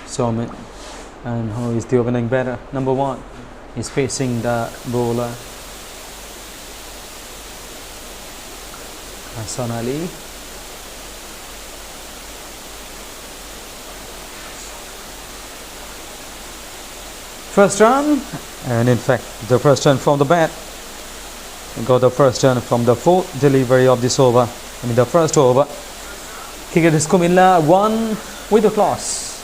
Somin. And who is the opening batter? Number 1. He's facing the bowler Hassan Ali. First run, and in fact the first run from the bat. Got the first run from the 4th delivery of this over. The first over. Cricketers Comilla won with a class.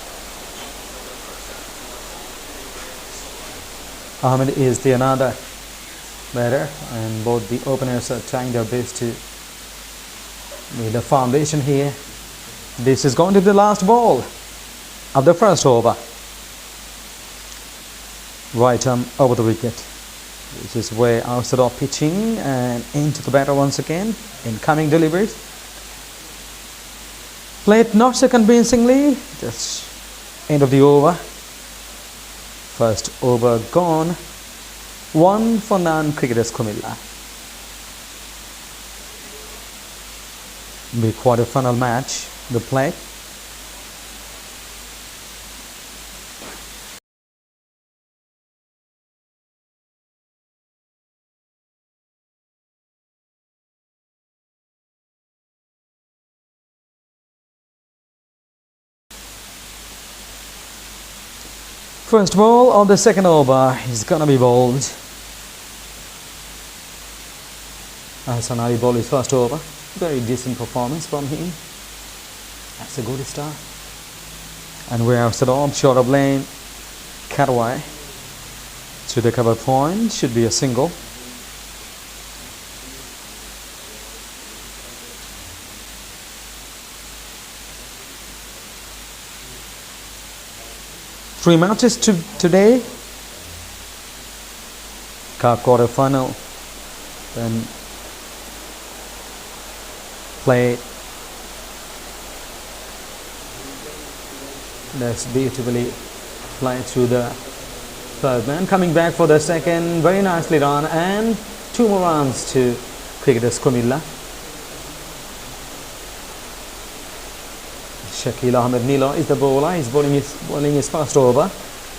Ahmed is the another batter, and both the openers are trying their best to lay the foundation here. This is going to be the last ball of the first over. Right arm over the wicket. This is where outside off pitching and into the batter once again. Incoming deliveries. Played not so convincingly. Just end of the over. First over gone. 1 for none, Cricketers Comilla. The quarter-final match, the play. First ball of the second over is gonna be bowled. Hassan Ali bowled his first over. Very decent performance from him. That's a good start. And we're outside off, short of lane, cut away to the cover point. Should be a single. Three matches today. Quarter final. Then play. That's beautifully played through the third man. Coming back for the second. Very nicely done. And 2 more runs to Cricketers Comilla. Shakil Ahmed Nilo is the bowler. He's bowling his first over.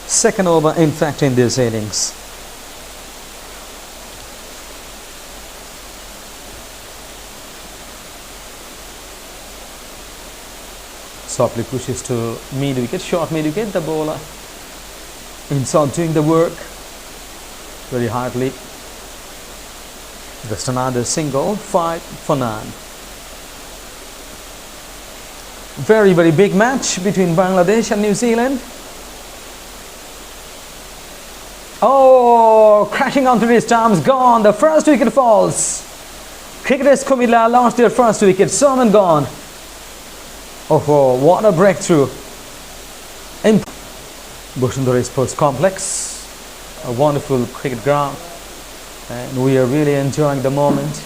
Second over, in fact, in this innings. Softly pushes to mid wicket, short mid wicket. The bowler inside doing the work very hardly. Just another single, 5 for none. Very, very big match between Bangladesh and New Zealand. Oh, crashing onto his stumps, gone. The first wicket falls. Cricketers Comilla lost their first wicket. Soman gone. Oh, what a breakthrough. In Bushundara Sports Complex, a wonderful cricket ground, and we are really enjoying the moment.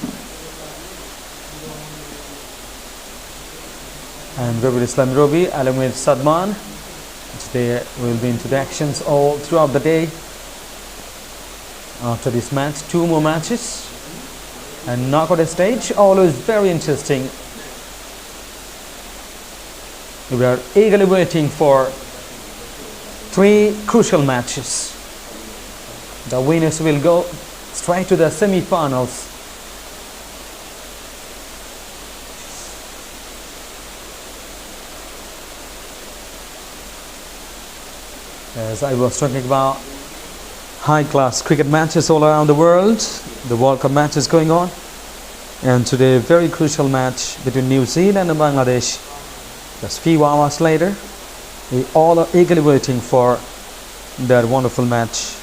And Rabbi Islam Robi along with Sadman. Today will be introductions all throughout the day. After this match, 2 more matches and knockout stage, always very interesting. We are eagerly waiting for 3 crucial matches. The winners will go straight to the semi-finals. As I was talking about high-class cricket matches all around the world, the World Cup match is going on, and today a very crucial match between New Zealand and Bangladesh. Just few hours later, we all are eagerly waiting for that wonderful match.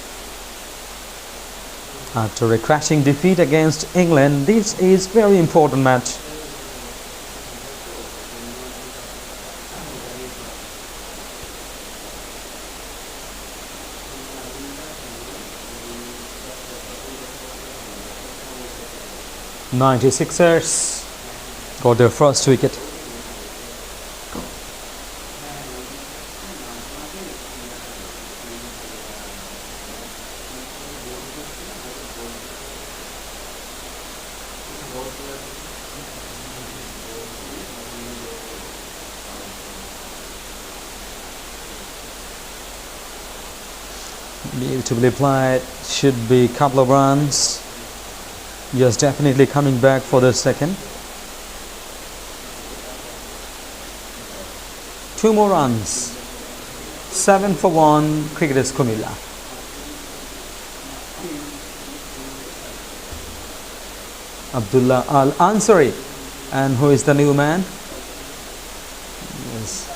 After a crashing defeat against England, this is very important match. NinetySixers got their first wicket. Beautifully played. Should be a couple of runs. Yes, definitely coming back for the second. 2 more runs. 7 for 1. Cricketers Comilla. Abdullah Al Ansari. And who is the new man? Yes.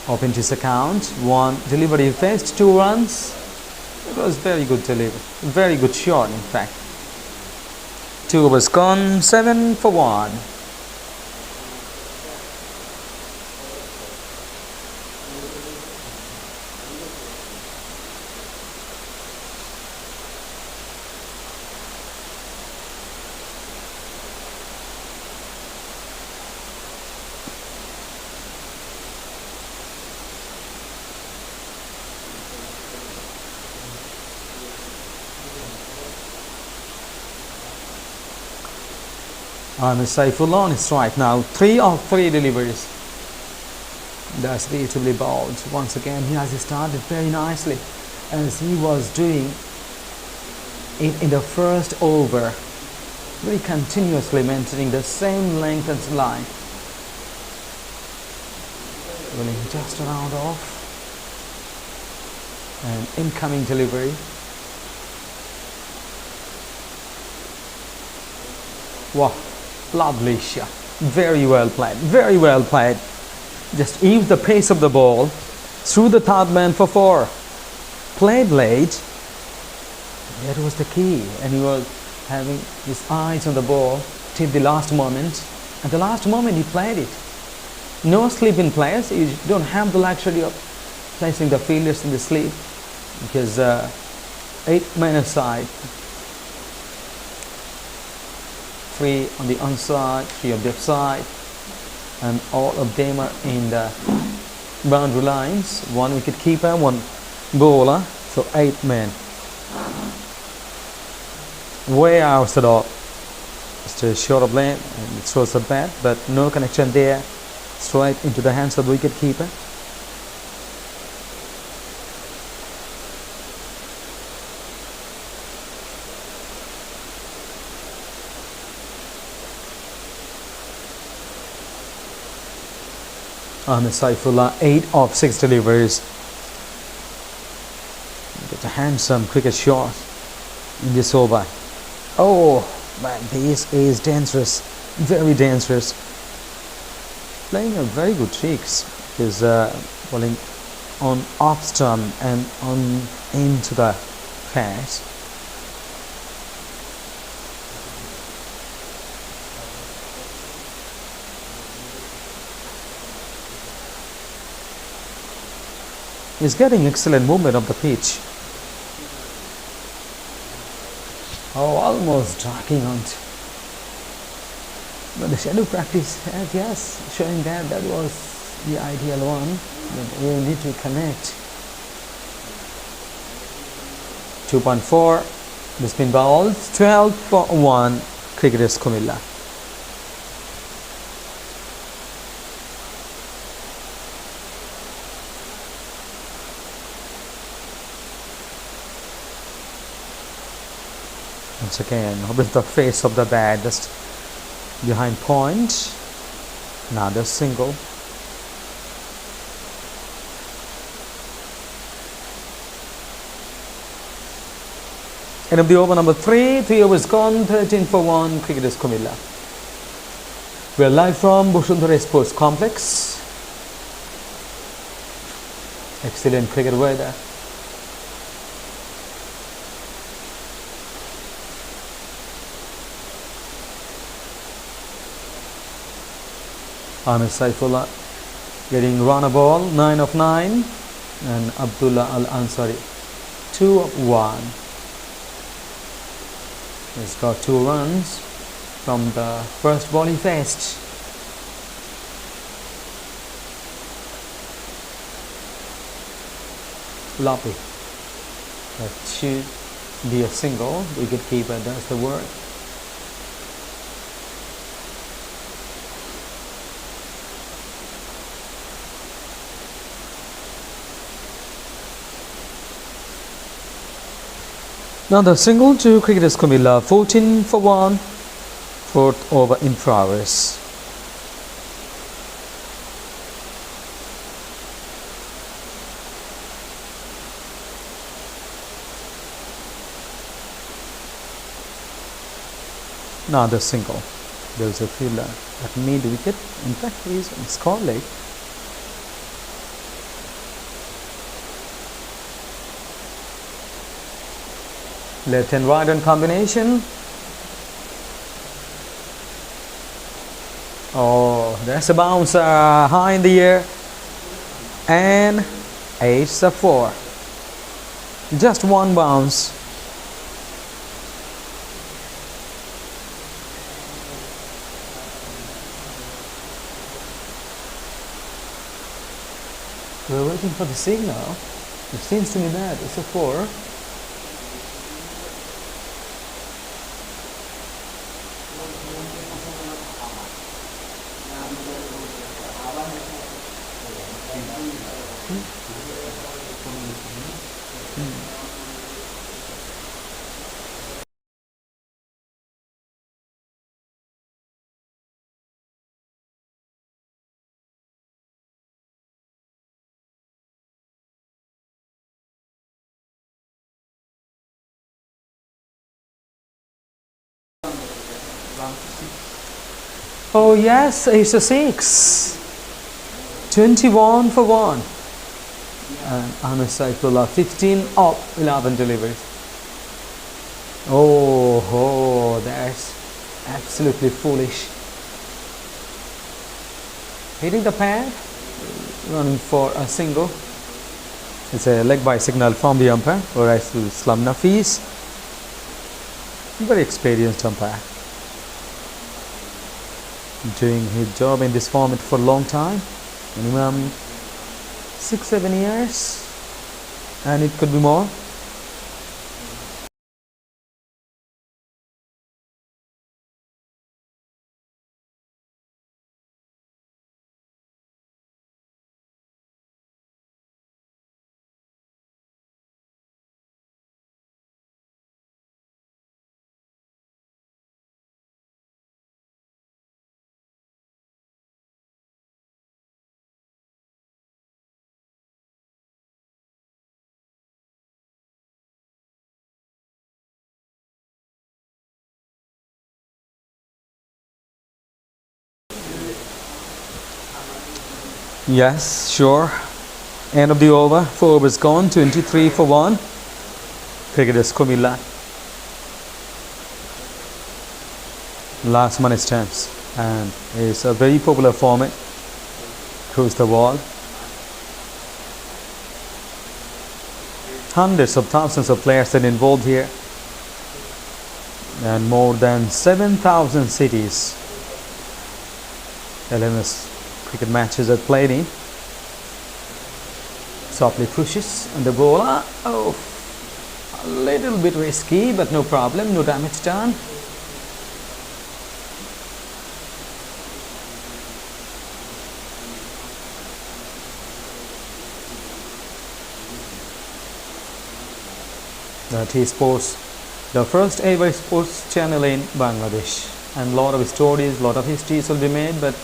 Opened his account. 1 delivery. He faced 2 runs. It was very good delivery. Very good shot, in fact. 2 overs gone. 7 for 1. Saifullah on his strike now. 3 of 3 deliveries. That's beautifully bowled. Once again, he has started very nicely as he was doing it in the first over. Very continuously maintaining the same length and line. Rolling just around off. And incoming delivery. Wow. Lovely shot. Very well played. Very well played. Just ease the pace of the ball through the third man for 4. Played late. That was the key. And he was having his eyes on the ball till the last moment. At the last moment he played it. No sleep in players. You don't have the luxury of placing the fielders in the sleep. Because 8 men aside. 3 on the onside, 3 on the offside, and all of them are in the boundary lines. 1 wicket keeper, 1 bowler, so 8 men. Way outside of just short of lane, and it throws a bat, but no connection there. Straight into the hands of the wicket keeper. Saifullah 8 of 6 deliveries. Get a handsome cricket shot in this over. Oh man, this is dangerous, very dangerous. Playing a very good tricks. Is bowling on off stump and on into the patch. Is getting excellent movement of the pitch. Oh, almost tracking on. But the shadow practice, yes, showing that was the ideal one. But we need to connect. 2.4. The spin balls. 12 for 1. Cricketers Comilla. Once again, with the face of the bat just behind point. Another single. End of the over number 3. 3 overs gone. 13 for 1. Cricketers Comilla. We are live from Bushundhara Sports Complex. Excellent cricket weather. Saifullah getting run a ball, 9 of 9, and Abdullah Al Ansari 2 of 1. He's got 2 runs from the first ball he faced. Lovely. That should be a single. Wicketkeeper does the work. Now the single to cricketers Comilla, 14 for 1, fourth over in progress. Now the single. There is a fielder at mid wicket. In fact, he is on score leg. Left and right on combination. Oh, there's a bounce high in the air. And it's a 4. Just one bounce. We're waiting for the signal. It seems to me that it's a 4. Oh yes, it's a 6. 21 for 1. And Ahmed Saifullah, 15 of 11 deliveries. Oh, that's absolutely foolish. Hitting the pad, running for a single. It's a leg by signal from the umpire, whereas to Islam Nafis, very experienced umpire, doing his job in this format for a long time, minimum 6-7 years, and it could be more. Yes, sure. End of the over. 4 overs gone. 23 for 1. Cricketers Comilla. Last man stands, and it's a very popular format. Cruise the wall. Hundreds of thousands of players are involved here, and more than 7,000 cities. LMS cricket matches are played in. Softly pushes and the bowler. Oh, a little bit risky, but no problem, no damage done. The TSports, the first ever sports channel in Bangladesh, and a lot of stories, lot of histories will be made, but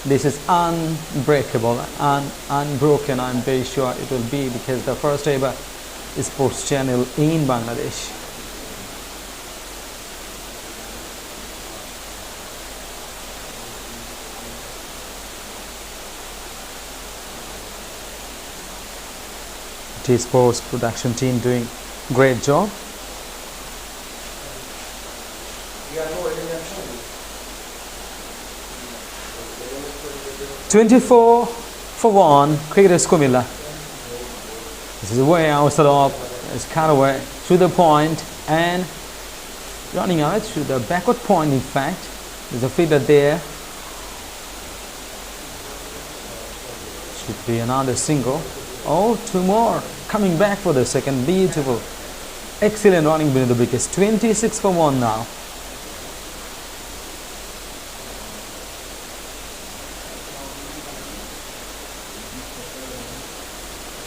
this is unbreakable, unbroken. I'm very sure it will be, because the first ever sports channel in Bangladesh. TSports production team doing great job. "24 for 1, cricketers Comilla." This is way outside of, it's cut away to the point and running out to the backward point. In fact, there's a fielder there. Should be another single. Oh, 2 more. Coming back for the second. Beautiful. Excellent running beneath the wickets. 26 for 1 now.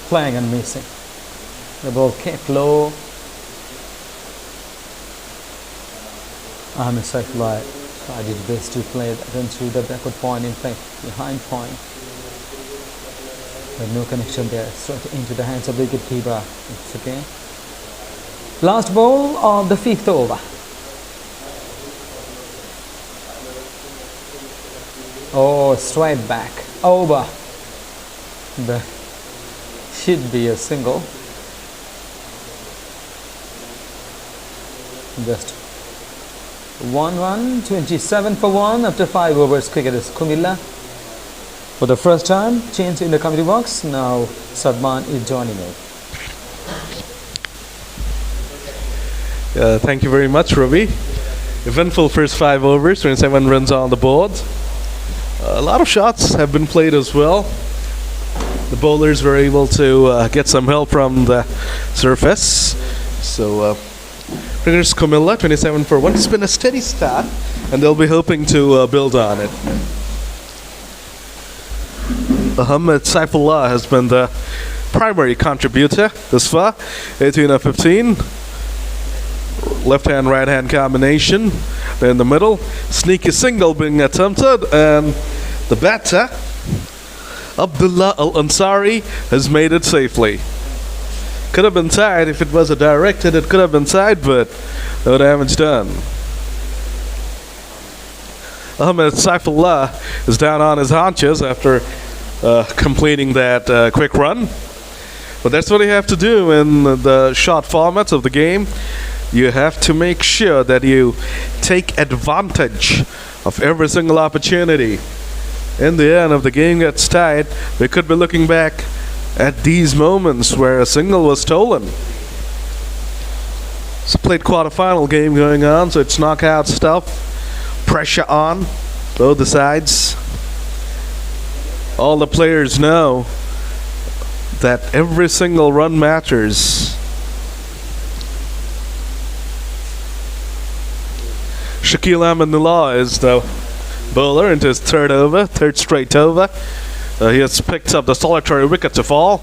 Playing and missing. The ball kept low. Ahmed Saifullah tried his best to play run through the backward point, in fact behind point, but no connection there. Straight into the hands of the wicketkeeper. It's okay. Last ball of the 5th over. Oh, straight back over. The should be a single. Just 1 run, 27 for 1 after 5 overs. Cricketers Comilla for the first time change in the committee box. Now Sadman is joining it. Thank you very much, Ravi. Eventful first 5 overs, 27 runs on the board. A lot of shots have been played as well. The bowlers were able to get some help from the surface. So cricketers Comilla 27 for 1. It's been a steady start and they'll be hoping to build on it. Ahmed Saifullah has been the primary contributor this far. 18 of 15. Left hand, right hand combination. They're in the middle. Sneaky single being attempted, and the batter, Abdullah Al Ansari, has made it safely. Could have been tied if it was a direct hit. It could have been tied, but no damage done. Ahmed Saifullah is down on his haunches after completing that quick run. But that's what you have to do in the short formats of the game. You have to make sure that you take advantage of every single opportunity. In the end, if the game gets tied, we could be looking back at these moments where a single was stolen. It's a played quarterfinal game going on, so it's knockout stuff. Pressure on both the sides. All the players know that every single run matters. Shakil Ahmed Nillah is the bowler into his third straight over. He has picked up the solitary wicket to fall.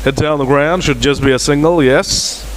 Hit down the ground, should just be a single, yes.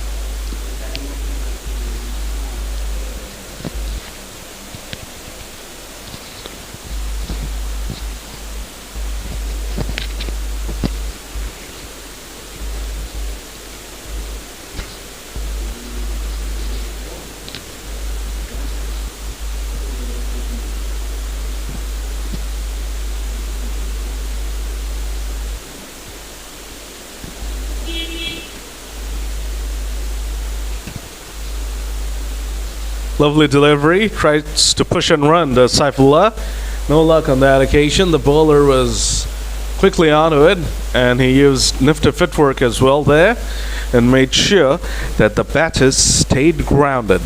Lovely delivery, tries to push and run to Saifullah. No luck on that occasion. The bowler was quickly onto it, and he used nifty footwork as well there and made sure that the batters stayed grounded.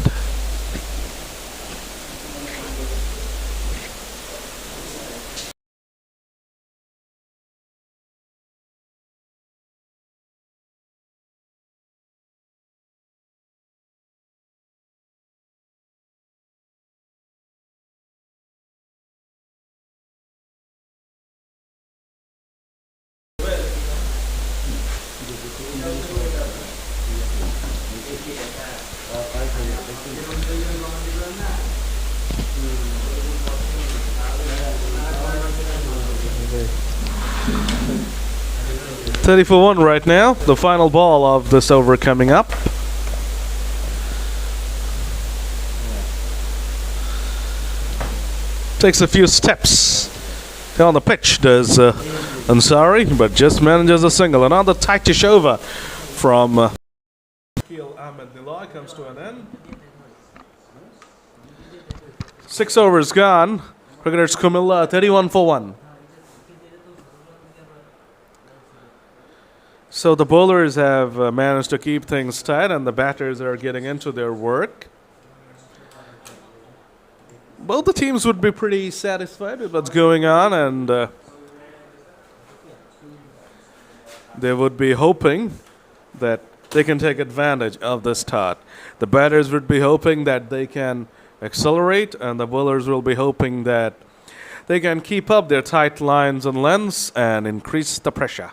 .30 for 1 right now. The final ball of this over coming up. Takes a few steps on the pitch, does Ansari, but just manages a single. Another tightish over from Shakil Ahmed Nillah comes to an end. 6 overs gone. Cricketers Comilla 31 for 1. So the bowlers have managed to keep things tight, and the batters are getting into their work. Both the teams would be pretty satisfied with what's going on, and they would be hoping that they can take advantage of this start. The batters would be hoping that they can accelerate, and the bowlers will be hoping that they can keep up their tight lines and lengths and increase the pressure.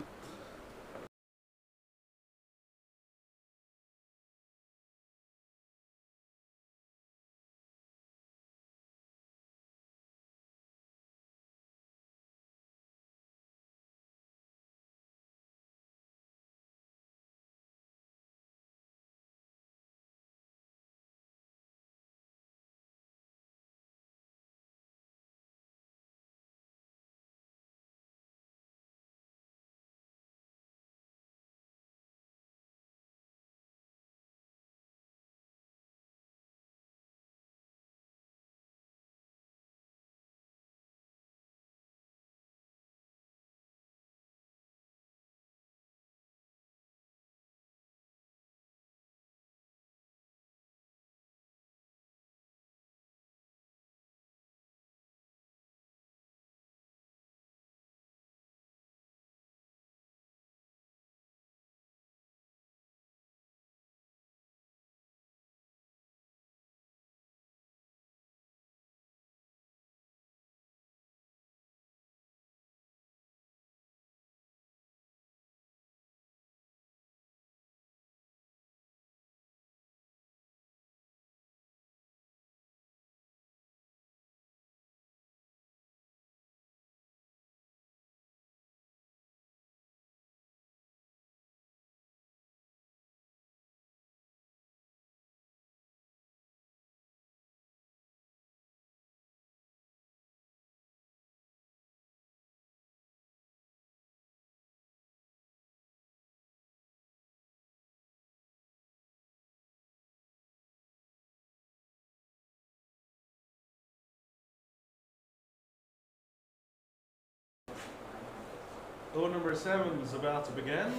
Over number 7 is about to begin.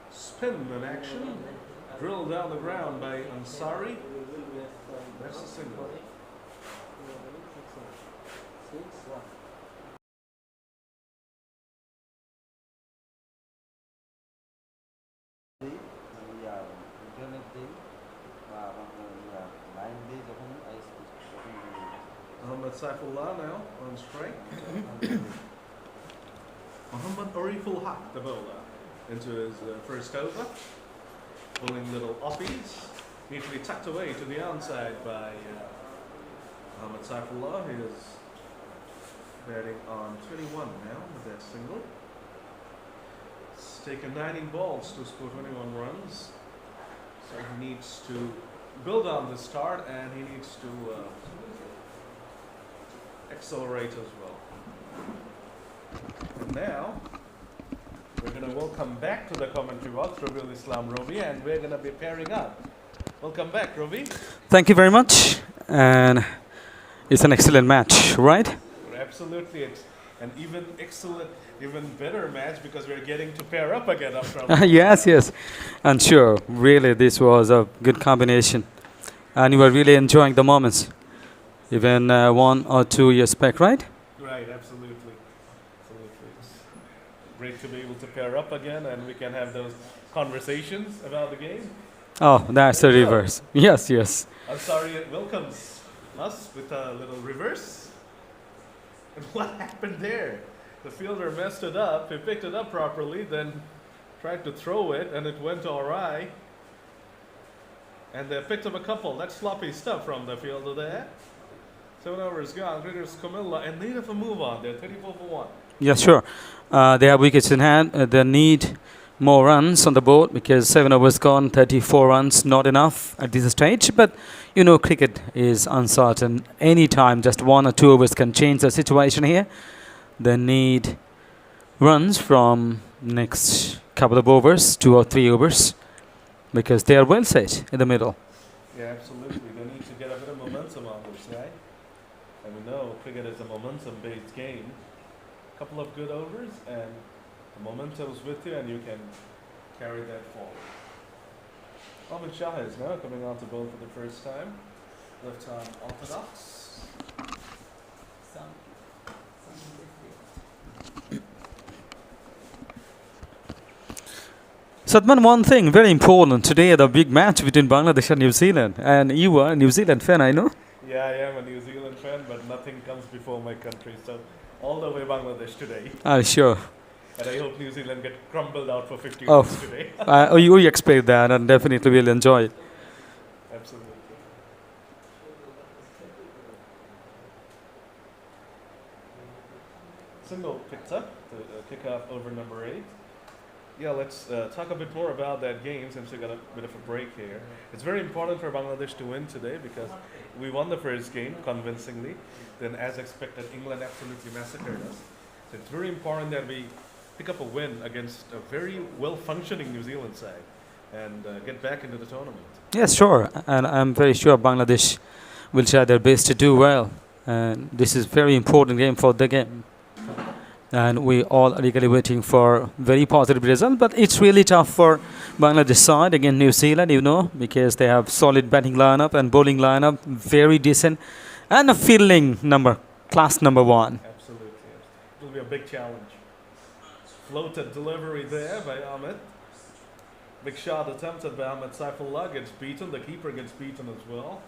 Spin in action. Drilled down the ground by Ansari. That's the single. Muhammad Saifullah now on strike. Muhammad Ariful Haq, the bowler, into his first over. Bowling little offies. Neatly tucked away to the outside by Muhammad Saifullah. He is batting on 21 now with that single. It's taken 19 balls to score 21 runs. So he needs to build on the start and he needs to accelerate as well. And now we're going to welcome back to the commentary box Rabiul Islam Robi, and we're going to be pairing up. Welcome back, Robi. Thank you very much. And it's an excellent match, right? Absolutely. And even better match because we're getting to pair up again after. Yes, yes. And sure, really, this was a good combination. And you were really enjoying the moments. Even 1 or 2 years back, right? Right, absolutely. It's great to be able to pair up again and we can have those conversations about the game. Oh, that's the reverse. Yes, yes. I'm sorry, it welcomes us with a little reverse. And what happened there? The fielder messed it up. He picked it up properly, then tried to throw it, and it went awry. And they picked up a couple. That's sloppy stuff from the fielder there. 7 overs gone. Cricketers Comilla in need of a move on. They're 34 for 1. Yeah, sure. They have wickets in hand. They need more runs on the board because 7 overs gone, 34 runs, not enough at this stage. But, you know, cricket is uncertain. Any time, just 1 or 2 overs can change the situation here. They need runs from next couple of overs, 2 or 3 overs, because they are well set in the middle. Yeah, absolutely. They need to get a bit of momentum on this side. And we know cricket is a momentum-based game. A couple of good overs and the momentum is with you and you can carry that forward. Ahmed Shah is now coming on to bowl for the first time. Left arm orthodox. Sadman, one thing very important today, the big match between Bangladesh and New Zealand. And you are a New Zealand fan, I know. Yeah, I am a New Zealand fan, but nothing comes before my country. So all the way Bangladesh today. Sure. And I hope New Zealand get crumbled out for 50 runs today. You expect that and definitely will enjoy it. Absolutely. Single picked up to kick off over number 8. Yeah, let's talk a bit more about that game since we got a bit of a break here. It's very important for Bangladesh to win today because we won the first game convincingly. Then, as expected, England absolutely massacred us. So it's very important that we pick up a win against a very well-functioning New Zealand side and get back into the tournament. Yes, sure. And I'm very sure Bangladesh will try their best to do well. And this is a very important game for the game. And we all are eagerly waiting for very positive result. But it's really tough for Bangladesh side against New Zealand, you know, because they have solid batting lineup and bowling lineup, very decent, and a fielding number, class number 1. Absolutely. It will be a big challenge. Floated delivery there by Ahmed. Big shot attempted by Ahmed Saifullah gets beaten. The keeper gets beaten as well.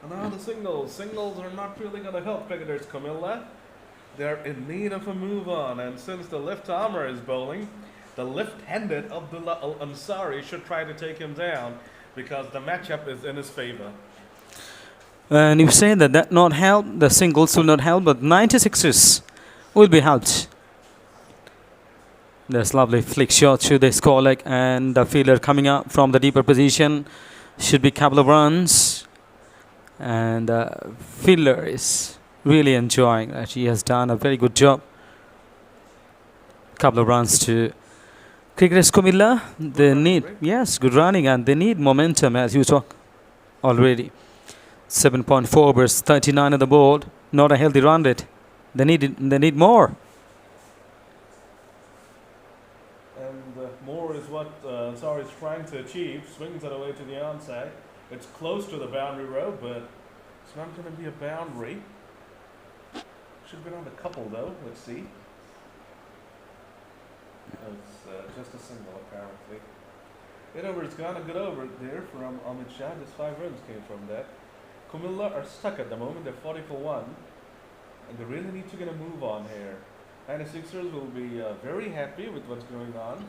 And now the singles. Singles are not really going to help cricketers Comilla. They're in need of a move on, and since the left armer is bowling, the left-handed Abdullah Al-Ansari should try to take him down because the matchup is in his favor. And you say that not help, the singles will not help, but 96ers will be helped. There's lovely flick shot to the score leg, and the fielder coming up from the deeper position should be a couple of runs. And the fielder is really enjoying that. He has done a very good job. Couple of runs to cricketers Comilla. They need, yes, good running, and they need momentum as you talk already. 7.4 overs, 39 on the board. Not a healthy run rate. They need more. Ansari is trying to achieve. Swings it away to the onside. It's close to the boundary road, but it's not going to be a boundary. Should be on a couple though. Let's see. It's just a single apparently. Hit over, it's gone a good over there from Amit Shah. Just 5 runs came from that. Comilla are stuck at the moment. They're 40 for 1. And they really need to get a move on here. 96ers will be very happy with what's going on.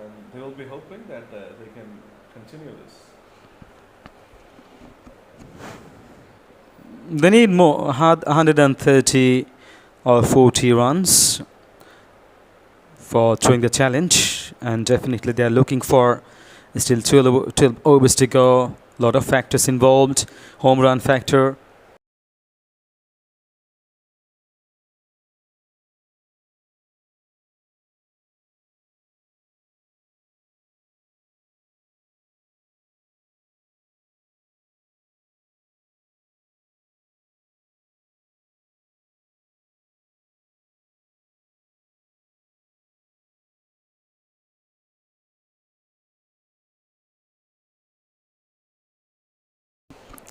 And they will be hoping that they can continue this. They need more, 130 or 40 runs for throwing the challenge, and definitely they are looking for still 12 overs to go. Lot of factors involved. Home run factor.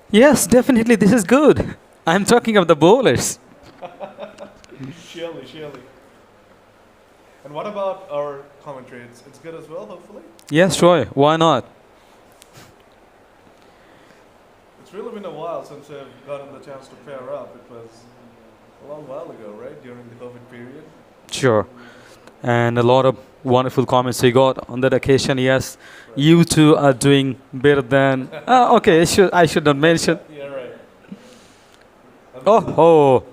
Yes, definitely this is good. I'm talking of the bowlers. Surely. And what about our commentary? It's good as well, hopefully? Yes, Troy, why not? It's really been a while since I've gotten the chance to pair up. It was a long while ago, right? During the COVID period. Sure. And a lot of wonderful comments we got on that occasion. Yes, you two are doing better than. Okay, I should not mention. Yeah, right. Oh.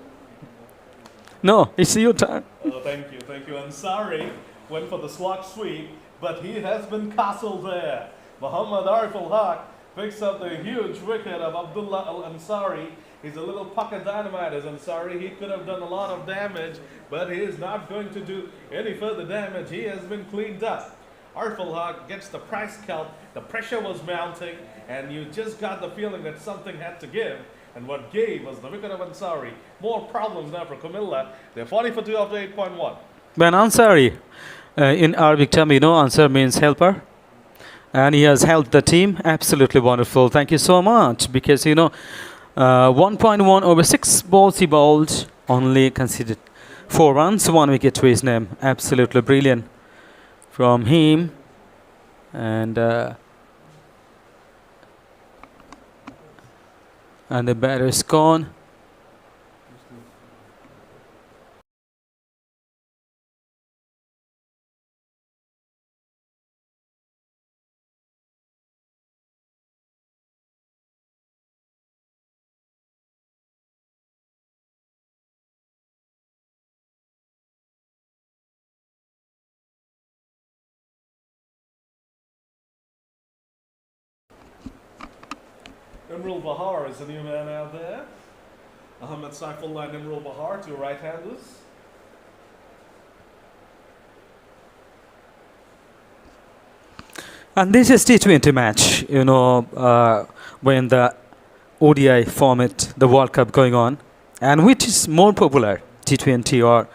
No, it's your turn. Oh, thank you. Ansari went for the slot sweep, but he has been castled there. Muhammad Arif al-Haq picks up the huge wicket of Abdullah al-Ansari. He's a little pocket dynamite as Ansari. He could have done a lot of damage, but he is not going to do any further damage. He has been cleaned up. Arif al-Haq gets the price cut. The pressure was mounting, and you just got the feeling that something had to give. And what gave was the wicket of Ansari. More problems now for Comilla. They're 40 for 2 after 8.1. When Ansari, in Arabic term, Ansar means helper. And he has helped the team. Absolutely wonderful. Thank you so much. Because, 1.1 over 6 balls he bowled. Only conceded 4 runs, 1 wicket to his name. Absolutely brilliant from him. And the batter is gone. Imrul Bahar is the new man out there. Ahmed Saifullah and Imrul Bahar, 2 right-handers. And this is T20 match, when the ODI format, the World Cup going on. And which is more popular, T20 or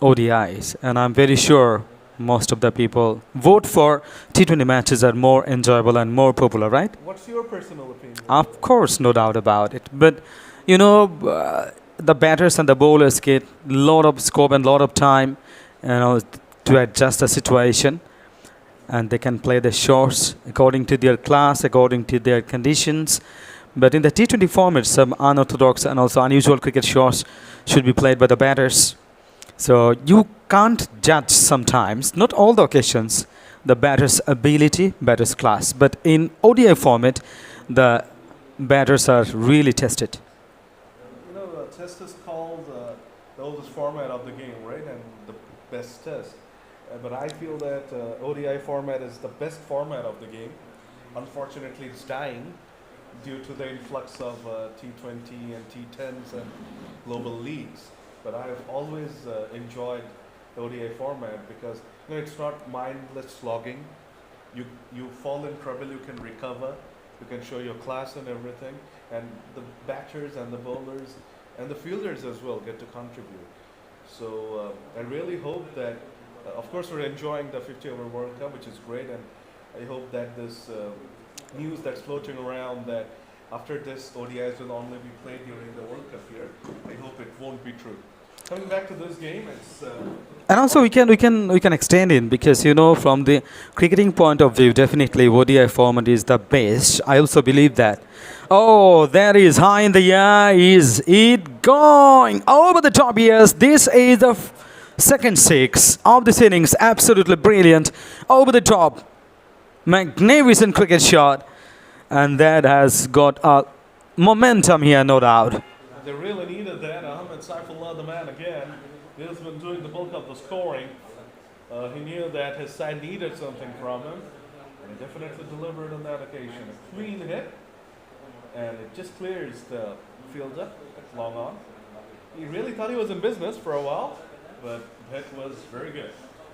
ODIs? And I'm very sure most of the people vote for T20 matches are more enjoyable and more popular, right? What's your personal opinion? Of course, no doubt about it. But, the batters and the bowlers get a lot of scope and a lot of time, to adjust the situation. And they can play the shots according to their class, according to their conditions. But in the T20 format, some unorthodox and also unusual cricket shots should be played by the batters. So you can't judge sometimes, not all the occasions, the batter's ability, batter's class. But in ODI format, the batters are really tested. The test is called the oldest format of the game, right? And the best test. But I feel that ODI format is the best format of the game. Unfortunately, it's dying due to the influx of T20 and T10s and global leagues. But I have always enjoyed the ODI format because it's not mindless slogging. You fall in trouble, you can recover, you can show your class and everything, and the batters and the bowlers and the fielders as well get to contribute. So I really hope that Of course, we're enjoying the 50-over World Cup, which is great, and I hope that this news that's floating around that after this ODIs will only be played during the World Cup here, I hope it won't be true. Coming back to this game, it's And also we can extend in, because from the cricketing point of view, definitely ODI format is the best. I also believe that. Oh, that is high in the air. Is it going over the top? Yes, this is the second six of this innings. Absolutely brilliant. Over the top. Magnificent cricket shot. And that has got a momentum here, no doubt. they really needed that. Ahmed Saifullah, the man again, he has been doing the bulk of the scoring. He knew that his side needed something from him, and he definitely delivered on that occasion. A clean hit, and it just clears the fielder. It's long on. He really thought he was in business for a while, but the hit was very good.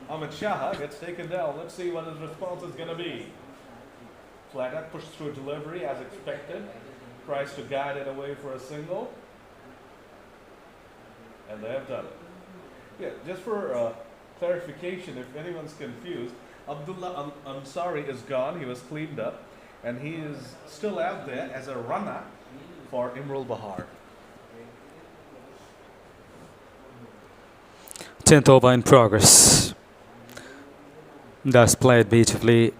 Ahmed Shah gets taken down. Let's see what his response is going to be. Flat out pushed through delivery as expected. Tries to guide it away for a single. And they have done it. Yeah, just for clarification, if anyone's confused, Abdullah Ansari is gone. He was cleaned up. And he is still out there as a runner for Imrul Bahar. 10th over in progress. That's played beautifully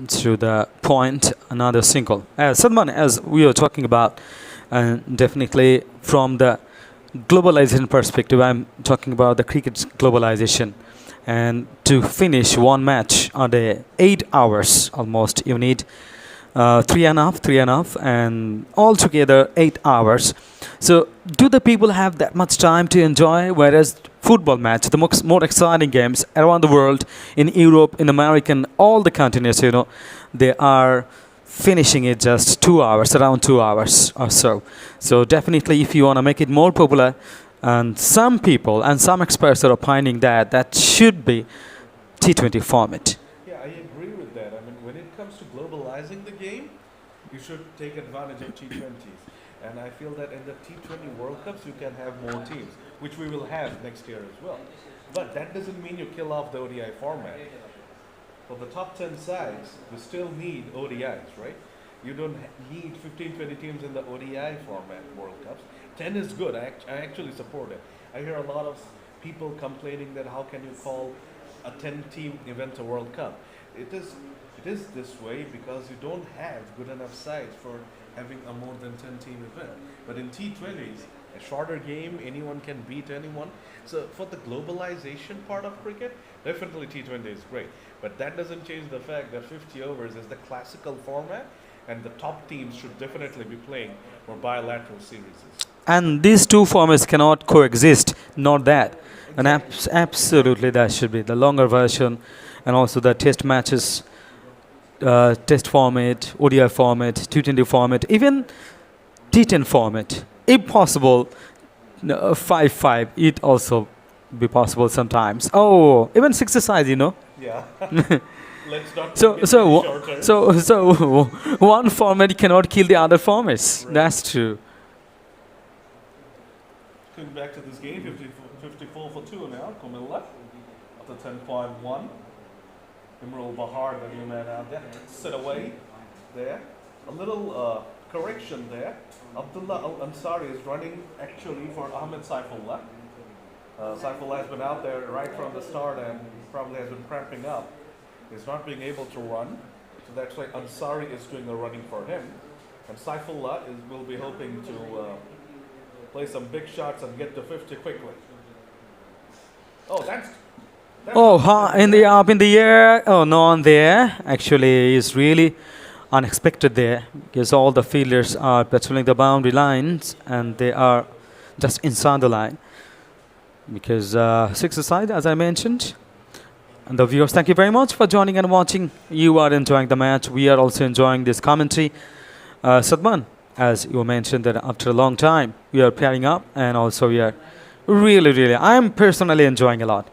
to the point. Another single. Salman, as we were talking about, and definitely from the globalization perspective, I'm talking about the cricket globalization. And to finish one match a day, 8 hours almost, you need three and a half, and altogether 8 hours. So, do the people have that much time to enjoy? Whereas football match, the more exciting games around the world, in Europe, in American, all the continents, they are finishing it just 2 hours, around 2 hours or so. So, definitely, if you want to make it more popular, and some people and some experts are opining that that should be T20 format. Yeah, I agree with that. I mean, when it comes to globalizing the game, you should take advantage of T20s. And I feel that in the T20 World Cups, you can have more teams, which we will have next year as well. But that doesn't mean you kill off the ODI format. For the top 10 sides, we still need ODIs, right? You don't need 15, 20 teams in the ODI format World Cups. 10 is good. I actually support it. I hear a lot of people complaining that how can you call a 10-team event a World Cup? It is this way because you don't have good enough sides for having a more than 10-team event. But in T20s, a shorter game, anyone can beat anyone. So for the globalization part of cricket, definitely T20 is great. But that doesn't change the fact that 50 overs is the classical format, and the top teams should definitely be playing more bilateral series. And these two formats cannot coexist, not that. And absolutely that should be the longer version, and also the test matches, test format, ODI format, T20 format, even T10 format. If possible, 5-5, it also be possible sometimes. Oh, even 6 sides, Yeah. Let's not so one format cannot kill the other formats. Right. That's true. Coming back to this game, 54 for 2 now. Comilla after 10.1. Imrul Bahar, the new man out there, sit away there. A little correction there. Abdullah Ansari is running actually for Ahmed Saifullah. Saifullah has been out there right from the start and probably has been cramping up. He's not being able to run, so that's why Ansari is doing the running for him. And Saifullah will be hoping to play some big shots and get to 50 quickly. Oh, that's up in the air. Oh, no one there. Actually, it's really unexpected there because all the fielders are patrolling the boundary lines and they are just inside the line. Because 6 aside, as I mentioned. And the viewers, thank you very much for joining and watching. You are enjoying the match. We are also enjoying this commentary. Sadman, as you mentioned, that after a long time, we are pairing up, and also we are really, I'm personally enjoying a lot.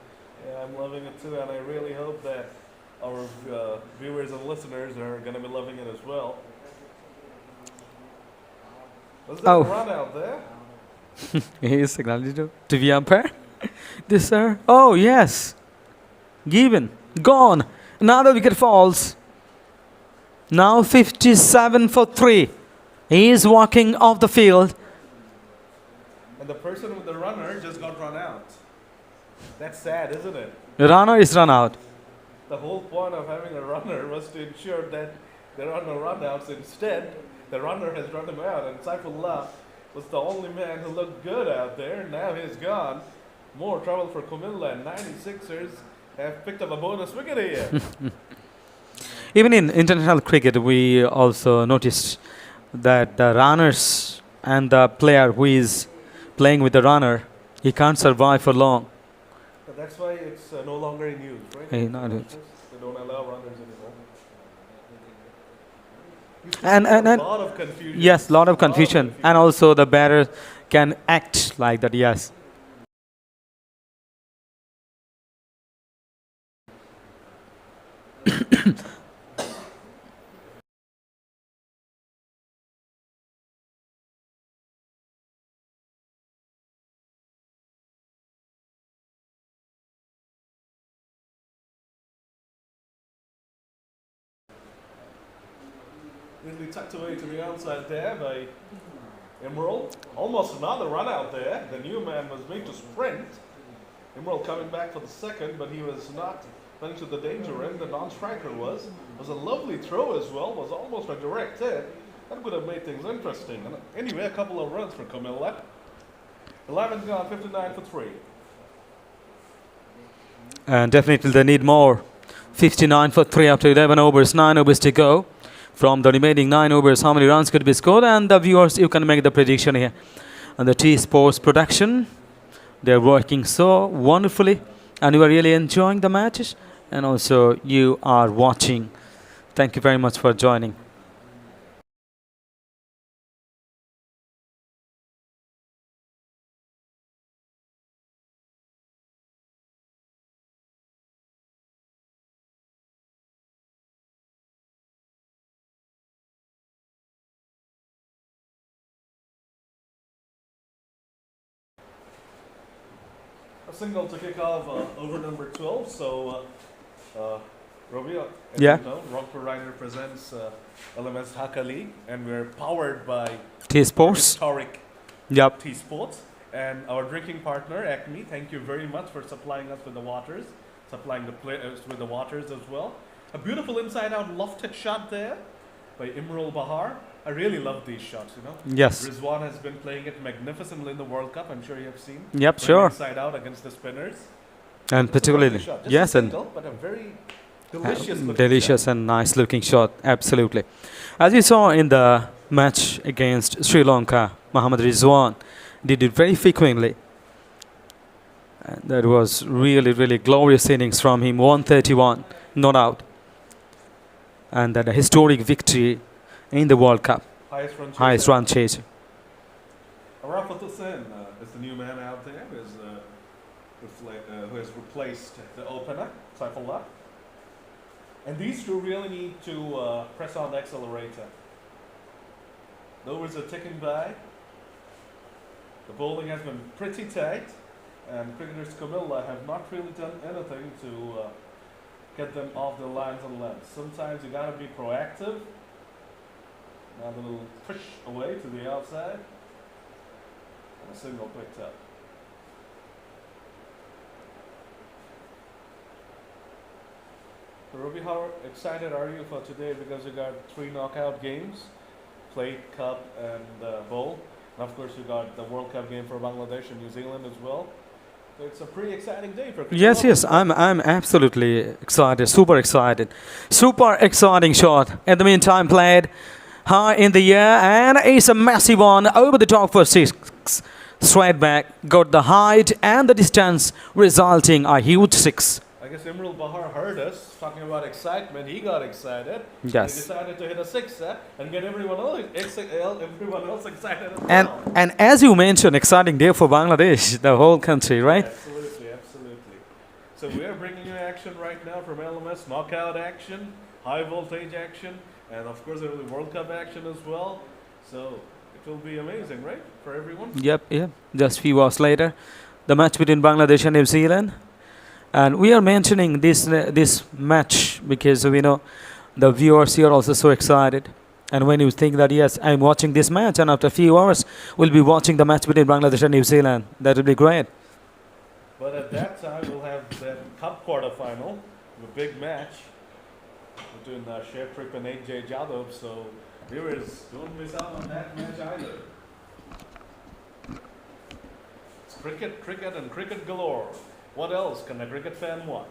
Yeah, I'm loving it too, and I really hope that our viewers and listeners are going to be loving it as well. Was there a run out there? He is signaling to be umpire. This, sir. Oh, yes. Given. Gone. Another wicket falls. Now 57 for 3. He is walking off the field. And the person with the runner just got run out. That's sad, isn't it? The runner is run out. The whole point of having a runner was to ensure that there are no run-outs. Instead, the runner has run him out, and Saifullah was the only man who looked good out there. Now he's gone. More trouble for Comilla, and 96ers have picked up a bonus wicket here. Even in international cricket, we also noticed that the runners and the player who is playing with the runner, he can't survive for long. But that's why it's no longer in use, right? Hey, no, no. They don't allow runners anymore. And A lot of confusion. yes, lot of confusion, and also the batter can act like that. Yes. Neatly tucked away to the outside there by Emerald. Almost another run out there. The new man was made to sprint. Emerald coming back for the second, but he was not went to the danger end. The non-striker was. It was a lovely throw as well. Was almost a direct hit. That would have made things interesting. And anyway, a couple of runs for Comilla. 11 gone, 59 for 3. And definitely they need more. 59 for 3 after 11 overs, 9 overs to go. From the remaining 9 overs, how many runs could be scored? And the viewers, you can make the prediction here. And the TSports production, they're working so wonderfully. And you are really enjoying the matches. And also you are watching. Thank you very much for joining. A single to kick off over number 12. So, Robbie, as Yeah. you know, Rangpur Rider presents LMS Dhaka League, and we're powered by TSports. historic Yep. TSports and our drinking partner Acme. Thank you very much for supplying us with the waters, supplying the players with the waters as well. A beautiful inside-out lofted shot there by Imrul Bahar. I really love these shots, you know. Yes. Rizwan has been playing it magnificently in the World Cup. I'm sure you have seen. Yep, Playing sure. Inside out against the spinners. And particularly, Shot. Just yes, a and single, but a very delicious looking delicious and nice looking shot. Absolutely. As we saw in the match against Sri Lanka, Mohammad Rizwan did it very frequently. And that was really, really glorious innings from him. 131, not out. And that a historic victory in the World Cup. Highest run chaser. Highest run chase. Arafat Hussain is the new man out there who has replaced the opener, Saifullah. And these two really need to press on the accelerator. The overs are ticking by. The bowling has been pretty tight, and cricketers Comilla have not really done anything to get them off the lines and lengths. Sometimes you gotta be proactive. Now the little push away to the outside. And a single picked up. Ruby, how excited are you for today? Because you got 3 knockout games, Plate, Cup, and Bowl. And of course you got the World Cup game for Bangladesh and New Zealand as well. So it's a pretty exciting day for cricket. Yes, I'm absolutely excited, super excited. Super exciting shot. In the meantime, played high in the air, and it's a massive one over the top for 6. Straight back, got the height and the distance, resulting a huge 6. I guess Imrul Bahar heard us talking about excitement. He got excited. Yes. He decided to hit a 6 and get everyone else excited as And well. and as you mentioned, exciting day for Bangladesh, the whole country, right? Absolutely, absolutely. So we are bringing you action right now from LMS, knockout action, high voltage action, and of course there will be World Cup action as well. So it will be amazing, right, for everyone? Yep. Just few hours later, the match between Bangladesh and New Zealand. And we are mentioning this match because we know the viewers here are also so excited. And when you think that, yes, I'm watching this match, and after a few hours, we'll be watching the match between Bangladesh and New Zealand. That would be great. But at that time, we'll have that cup quarterfinal, the big match between Shea Tripp and AJ Jadov. So viewers, don't miss out on that match either. It's cricket, and cricket galore. What else can a cricket fan want?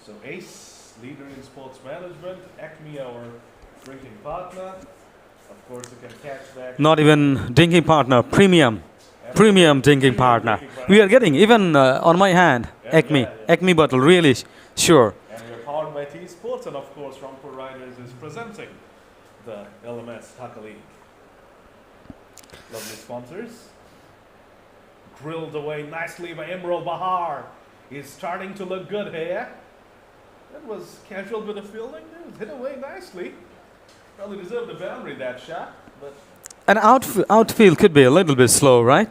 So Ace, leader in sports management, Acme, our drinking partner. Of course, you can catch that. Not even drinking partner, premium drinking partner. We are getting, even on my hand, Acme bottle, really sure. And we are powered by TSports, and of course, Rangpur Riders is presenting the LMS Dhaka League. Lovely sponsors. Grilled away nicely by Emerald Bahar. He's starting to look good here. That was casual bit of fielding. It was hit away nicely. Probably deserved a boundary, that shot. But An outfield could be a little bit slow, right?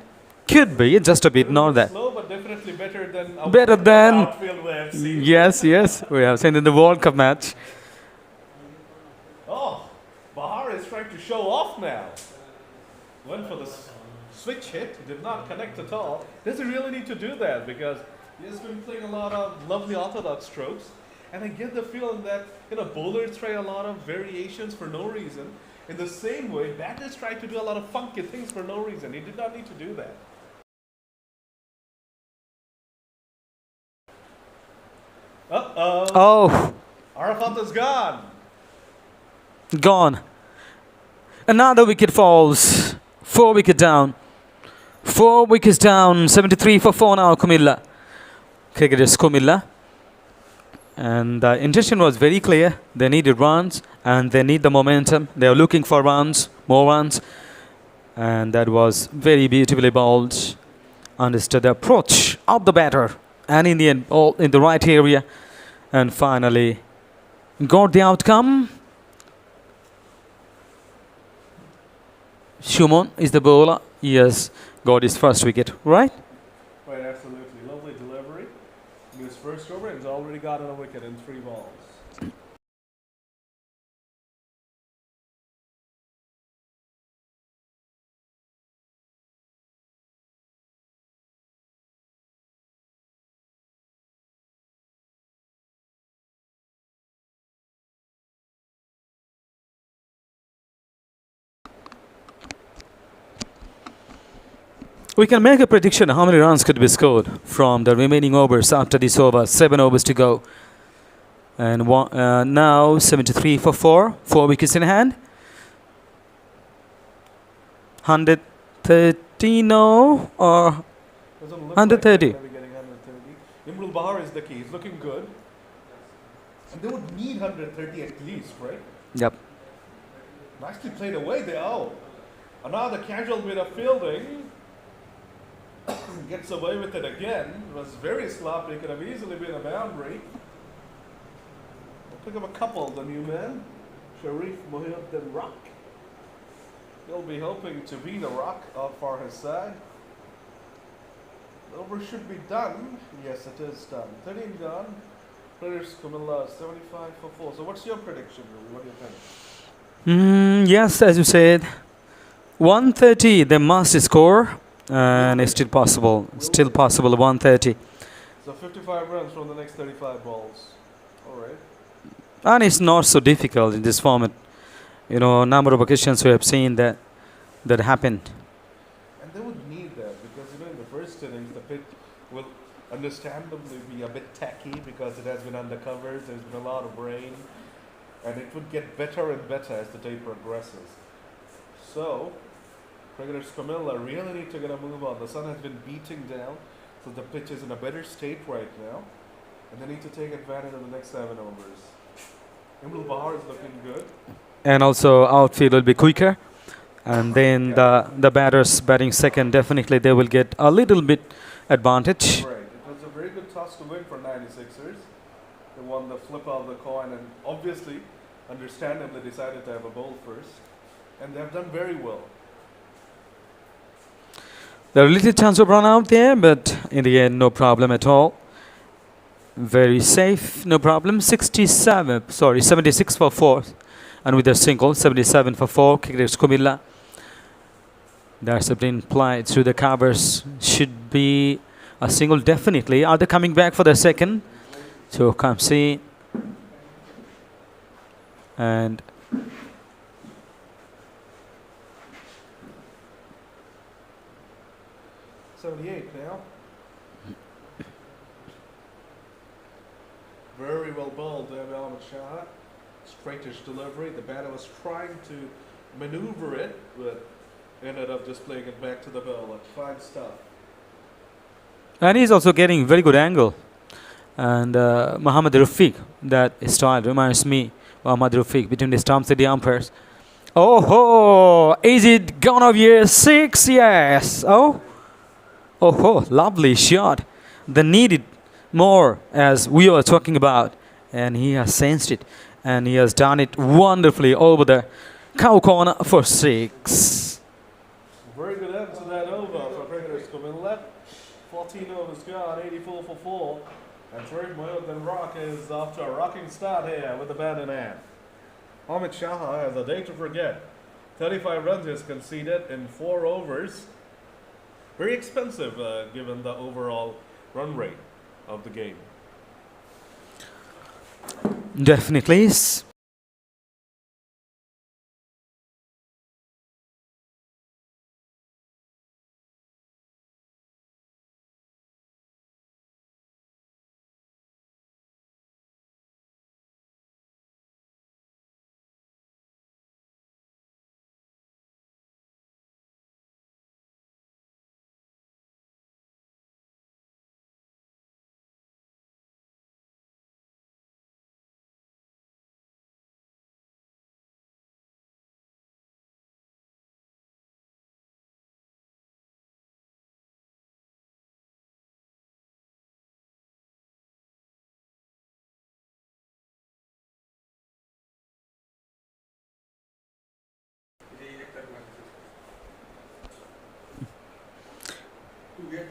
Could be, just a bit, not that. slow, but definitely better than outfield we have seen. Yes, we have seen in the World Cup match. Oh, Bahar is trying to show off now. Went for the switch hit, did not connect at all. Does he really need to do that? Because he has been playing a lot of lovely orthodox strokes. And I get the feeling that bowlers try a lot of variations for no reason. In the same way, batters try to do a lot of funky things for no reason. He did not need to do that. Uh-oh. Oh, Arafat is gone. gone. Another wicket falls. 4 wicket down. 4 wickets down. 73 for 4 now, Comilla. Cricketers Comilla. And the intention was very clear. They needed runs and they need the momentum. They are looking for runs, more runs. And that was very beautifully bowled. Understood the approach of the batter. And in the end, all in the right area. And finally, got the outcome. Shumon is the bowler. Yes, got his first wicket, right? Right, absolutely. Lovely delivery. In his first over, he's already gotten a wicket in 3 balls. We can make a prediction how many runs could be scored from the remaining overs after this over. 7 overs to go. And now 73 for 4. 4 wickets in hand. 130 no, or Doesn't look 130. Like they're getting 130. Imrul Bahar is the key. He's looking good. And they would need 130 at least, right? Yep. Nicely played away there. Oh, another casual bit of fielding. Gets away with it again. It was very sloppy. It could have easily been a boundary. We'll pick up a couple, the new man. Sharif Mohiuddin Rock. He'll be hoping to beat a rock off for his side. The over should be done. Yes, it is done. 13 gone. Players Comilla 75 for 4. So what's your prediction, Ruby? What do you think? Yes, as you said, 130 they must score. And it's still possible. Still possible, 130. So 55 runs from the next 35 balls. All right. And it's not so difficult in this format. You know, number of occasions we have seen that happened. And they would need that because in the first innings the pitch will understandably be a bit tacky because it has been undercovered. There's been a lot of rain, and it would get better and better as the day progresses. So, cricketers Comilla really need to get a move on. The sun has been beating down, so the pitch is in a better state right now, and they need to take advantage of the next 7 overs. Imran Bahar is looking good. And also outfield will be quicker. And then the batters batting second, definitely they will get a little bit advantage. Right. It was a very good toss to win for 96ers. They won the flip of the coin and obviously, understandably decided to have a bowl first. And they have done very well. There are little chance of run out there, but in the end, no problem at all. Very safe, no problem. 76 for 4. And with a single, 77 for 4, cricketers Comilla. That's been applied through the covers. Should be a single, definitely. Are they coming back for the second? So come see. And 78 now. Very well bowled there by Ahmed Shah. Straightish delivery. The batter was trying to maneuver it, but ended up just playing it back to the bowler. Fine stuff. And he's also getting very good angle. And Muhammad Rafiq, that style reminds me Muhammad Rafiq between the stumps and the umpires. Oh ho! Is it gonna be a 6? Yes. Oh ho! Lovely shot. They needed more, as we were talking about, and he has sensed it, and he has done it wonderfully over the cow corner for 6. Very good end to that over for cricketers Comilla. 14 overs gone, 84 for 4. And Tariq Mohsin Rock is off to a rocking start here with the bat in hand. Ahmed Shah has a day to forget. 35 runs is conceded in 4 overs. Very expensive given the overall run rate of the game. Definitely.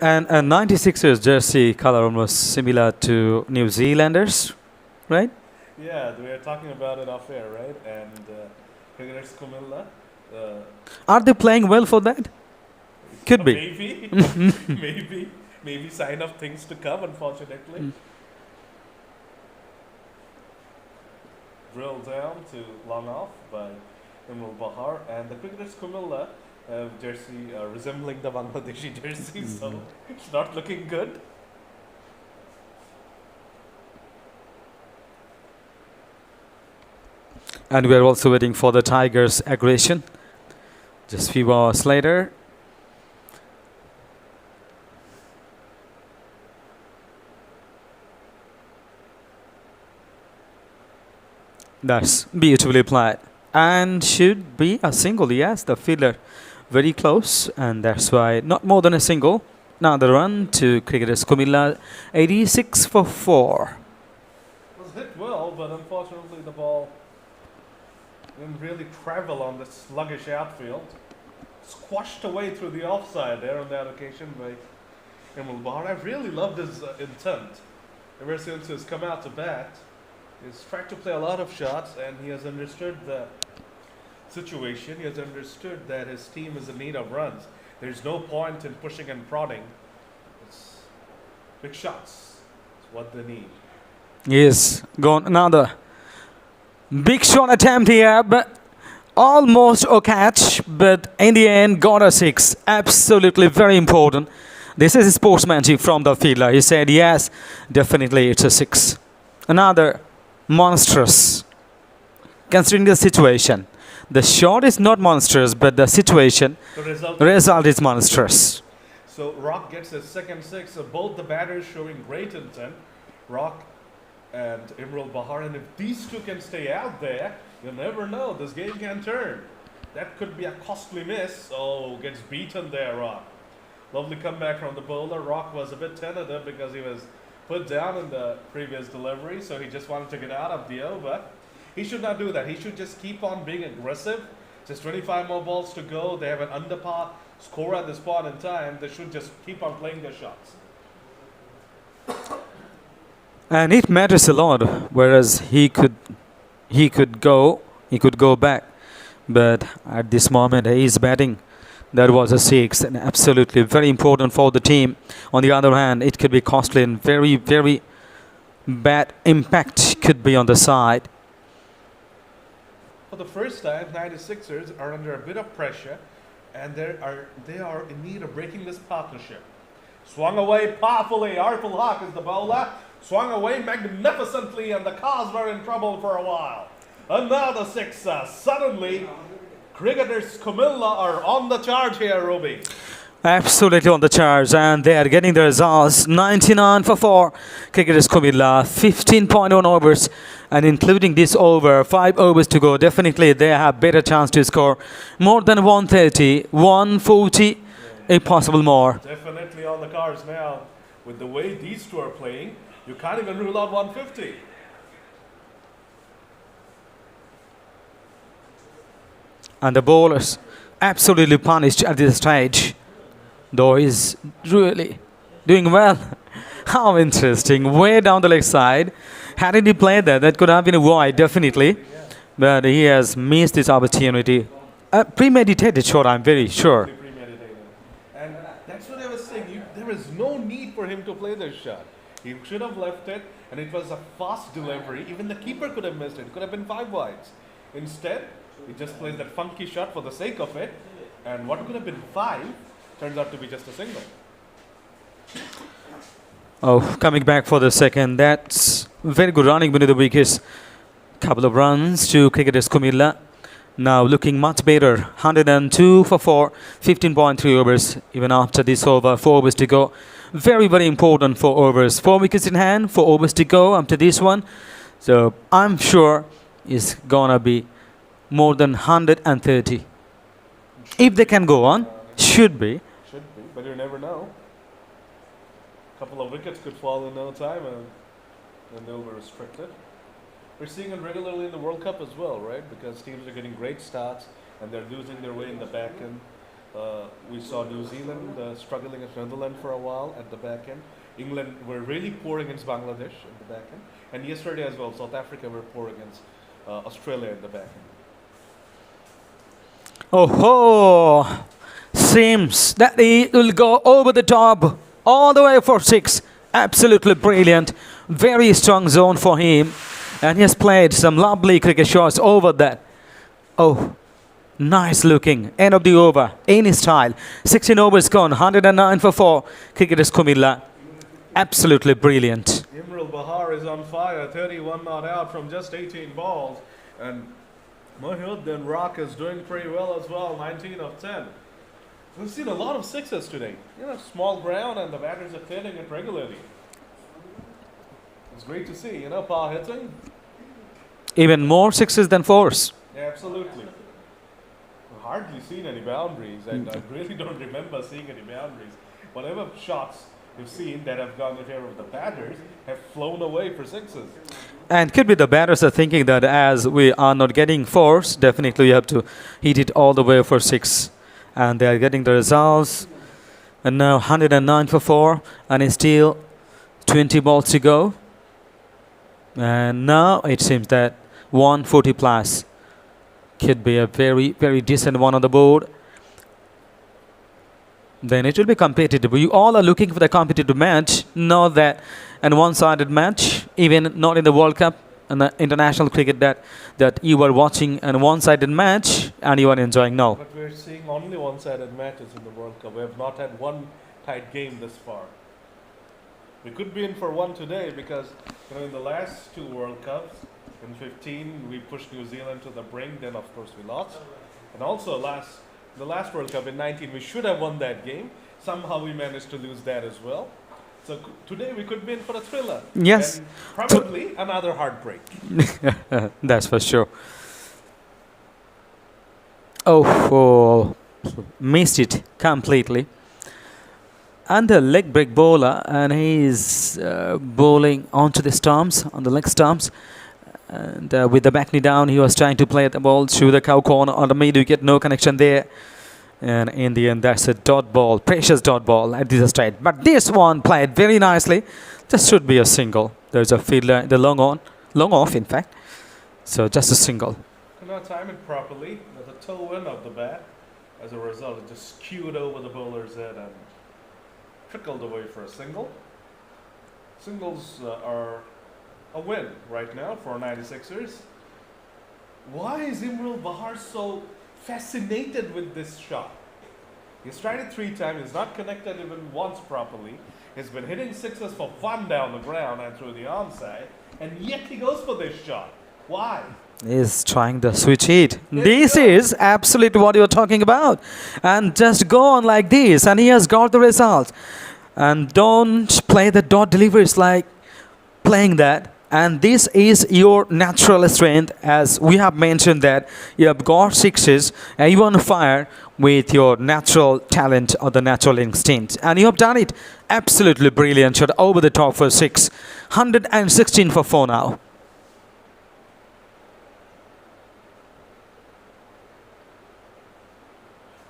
And 96ers jersey color almost similar to New Zealanders, right? Yeah, we were talking about it off air, right? And cricketers Comilla. Are they playing well for that? Could be. Maybe. Maybe sign of things to come, unfortunately. Drilled down to long off by Imran Bahar. And the cricketers Comilla jersey resembling the Bangladeshi jersey, so it's not looking good. And we are also waiting for the Tigers' aggression. Just few hours later. That's beautifully applied. And should be a single, yes, the fielder very close, and that's why not more than a single. Now the run to cricketers Comilla, 86 for 4. It was hit well, but unfortunately the ball didn't really travel on the sluggish outfield. Squashed away through the offside there on that occasion by Imran Bahar. I really loved his intent. Ever since he's come out to bat, he's tried to play a lot of shots, and he has understood the situation. He has understood that his team is in need of runs. There's no point in pushing and prodding. It's big shots. It's what they need. Yes, gone another Big shot attempt here, but almost a catch, but in the end got a 6. Absolutely very important. This is sportsmanship from the fielder. He said, yes, definitely it's a 6. Another monstrous, considering the situation. The shot is not monstrous, but the situation, The result is monstrous. So Rock gets his second 6. So both the batters showing great intent. Rock and Imral Bahar. And if these two can stay out there, you never know. This game can turn. That could be a costly miss. Oh, gets beaten there, Rock. Lovely comeback from the bowler. Rock was a bit tentative because he was put down in the previous delivery. So he just wanted to get out of the over. He should not do that. He should just keep on being aggressive. Just 25 more balls to go. They have an under par score at this point in time. They should just keep on playing their shots. And it matters a lot, whereas he could go back. But at this moment he is batting. That was a 6 and absolutely very important for the team. On the other hand, it could be costly and very, very bad impact could be on the side. For the first time, 96ers are under a bit of pressure, and they are in need of breaking this partnership. Swung away powerfully. Arful Hawk is the bowler. Swung away magnificently, and the Cars were in trouble for a while. Another 6. Suddenly, cricketers Comilla are on the charge here, Ruby. Absolutely on the charge, and they are getting the results. 99 for 4. Cricketers Comilla, 15.1 overs, and including this over, 5 overs to go. Definitely they have better chance to score more than 130, 140, if possible more. Definitely on the cards now. With the way these two are playing, you can't even rule out 150. And the bowlers absolutely punished at this stage. Though he's really doing well. How interesting. Way down the leg side. Hadn't he played that, that could have been a wide, definitely. But he has missed this opportunity. A premeditated shot, I'm very sure. Premeditated. And that's what I was saying. There is no need for him to play this shot. He should have left it, and it was a fast delivery. Even the keeper could have missed it. It could have been 5 wides. Instead, he just plays that funky shot for the sake of it. And what could have been 5 turns out to be just a single. Oh, coming back for the second. That's very good running beneath the wickets. Couple of runs to cricketers Comilla. Now looking much better. 102 for 4. 15.3 overs. Even after this over, 4 overs to go. Very, very important 4 overs. 4 wickets in hand. 4 overs to go after this one. So I'm sure it's gonna be more than 130. If they can go on. Should be, but you never know. A couple of wickets could fall in no time, and they'll be restricted. We're seeing it regularly in the World Cup as well, right? Because teams are getting great starts, and they're losing their way in the back end. We saw New Zealand struggling against Netherlands for a while at the back end. England were really poor against Bangladesh at the back end. And yesterday as well, South Africa were poor against Australia at the back end. oh ho! Seems that he will go over the top all the way for 6. Absolutely brilliant. Very strong zone for him. And he has played some lovely cricket shots over that. Oh, nice looking. End of the over. In his style. 16 overs gone. 109 for 4. Cricketers Comilla. Absolutely brilliant. Imral Bahar is on fire. 31 not out from just 18 balls. And Mohiuddin Rock is doing pretty well as well. 19 of 10. We've seen a lot of 6s today. Small ground, and the batters are hitting it regularly. It's great to see, power hitting. Even more 6s than 4s. Yeah, absolutely. I've hardly seen any boundaries, and I really don't remember seeing any boundaries. Whatever shots you've seen that have gone in favor of the batters have flown away for 6s. And could be the batters are thinking that as we are not getting 4s, definitely you have to hit it all the way for 6. And they are getting the results. And now 109 for 4. And it's still 20 balls to go. And now it seems that 140 plus could be a very, very decent one on the board. Then it will be competitive. You all are looking for the competitive match, not that and one-sided match, even not in the World Cup. international cricket that you were watching a one-sided match and you are enjoying now. But we're seeing only one-sided matches in the World Cup. We have not had one tight game this far. We could be in for one today because in the last two World Cups, in 15 we pushed New Zealand to the brink. Then of course we lost, and also the last World Cup in 19 we should have won that game. Somehow we managed to lose that as well. So today we could be in for a thriller. Yes. And probably another heartbreak. That's for sure. Oh, missed it completely. And the leg break bowler, and he's bowling onto the stumps, on the leg stumps. And with the back knee down, he was trying to play the ball through the cow corner on the mid wicket, no connection there. And in the end, that's a dot ball, precious dot ball at this straight. But this one played very nicely. This should be a single. There's a fielder, the long off, in fact. So just a single. Could not time it properly. The toe in of the bat. As a result, it just skewed over the bowler's head and trickled away for a single. Singles are a win right now for 96ers. Why is Imrul Bahar so fascinated with this shot? He's tried it 3 times, he's not connected even once properly. He's been hitting sixes for fun down the ground and through the onside, and yet he goes for this shot. Why? He's trying the switch hit. This is absolutely what you're talking about. And just go on like this, and he has got the result. And don't play the dot deliveries like playing that. And this is your natural strength, as we have mentioned that you have got sixes and you want to fire with your natural talent or the natural instinct. And you have done it. Absolutely brilliant shot over the top for 6. 116 for 4 now.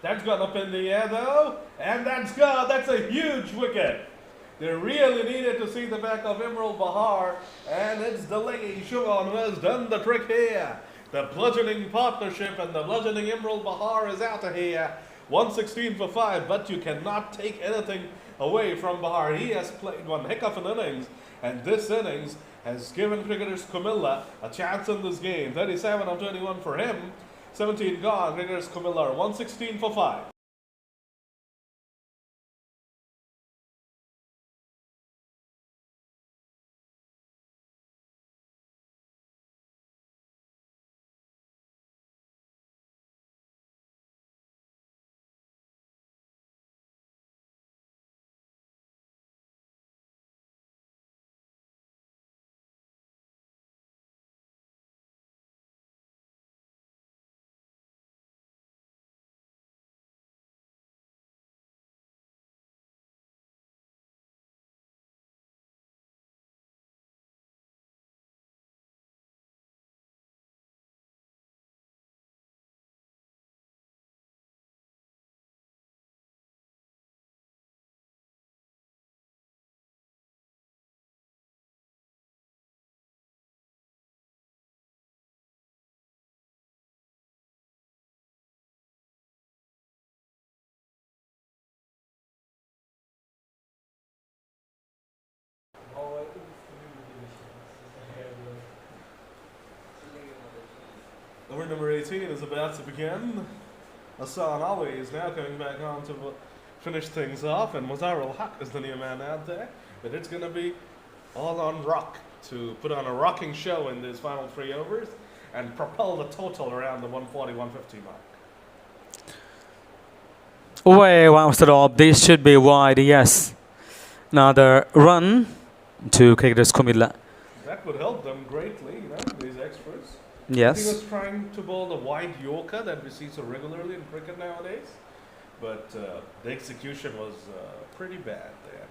That's gone up in the air though, and that's gone. That's a huge wicket. They really needed to see the back of Imrul Bahar, and it's Delaney Shugon who has done the trick here. The bludgeoning partnership and the bludgeoning Imrul Bahar is out of here. 116 for 5, but you cannot take anything away from Bahar. He has played one heck of an innings, and this innings has given cricketers Comilla a chance in this game. 37 of 21 for him. 17 gone. Cricketers Comilla 116 for 5. Over number 18 is about to begin. Hassan Ali is now coming back on to finish things off, and Mazhar al-Haq is the new man out there. But it's going to be all on rock to put on a rocking show in these final 3 overs and propel the total around the 140-150 mark. Way once the top. This should be wide, yes. Another run to cricketers Comilla. That would help them greatly, these extras. Yes. He was trying to bowl the wide Yorker that we see so regularly in cricket nowadays, but the execution was pretty bad there.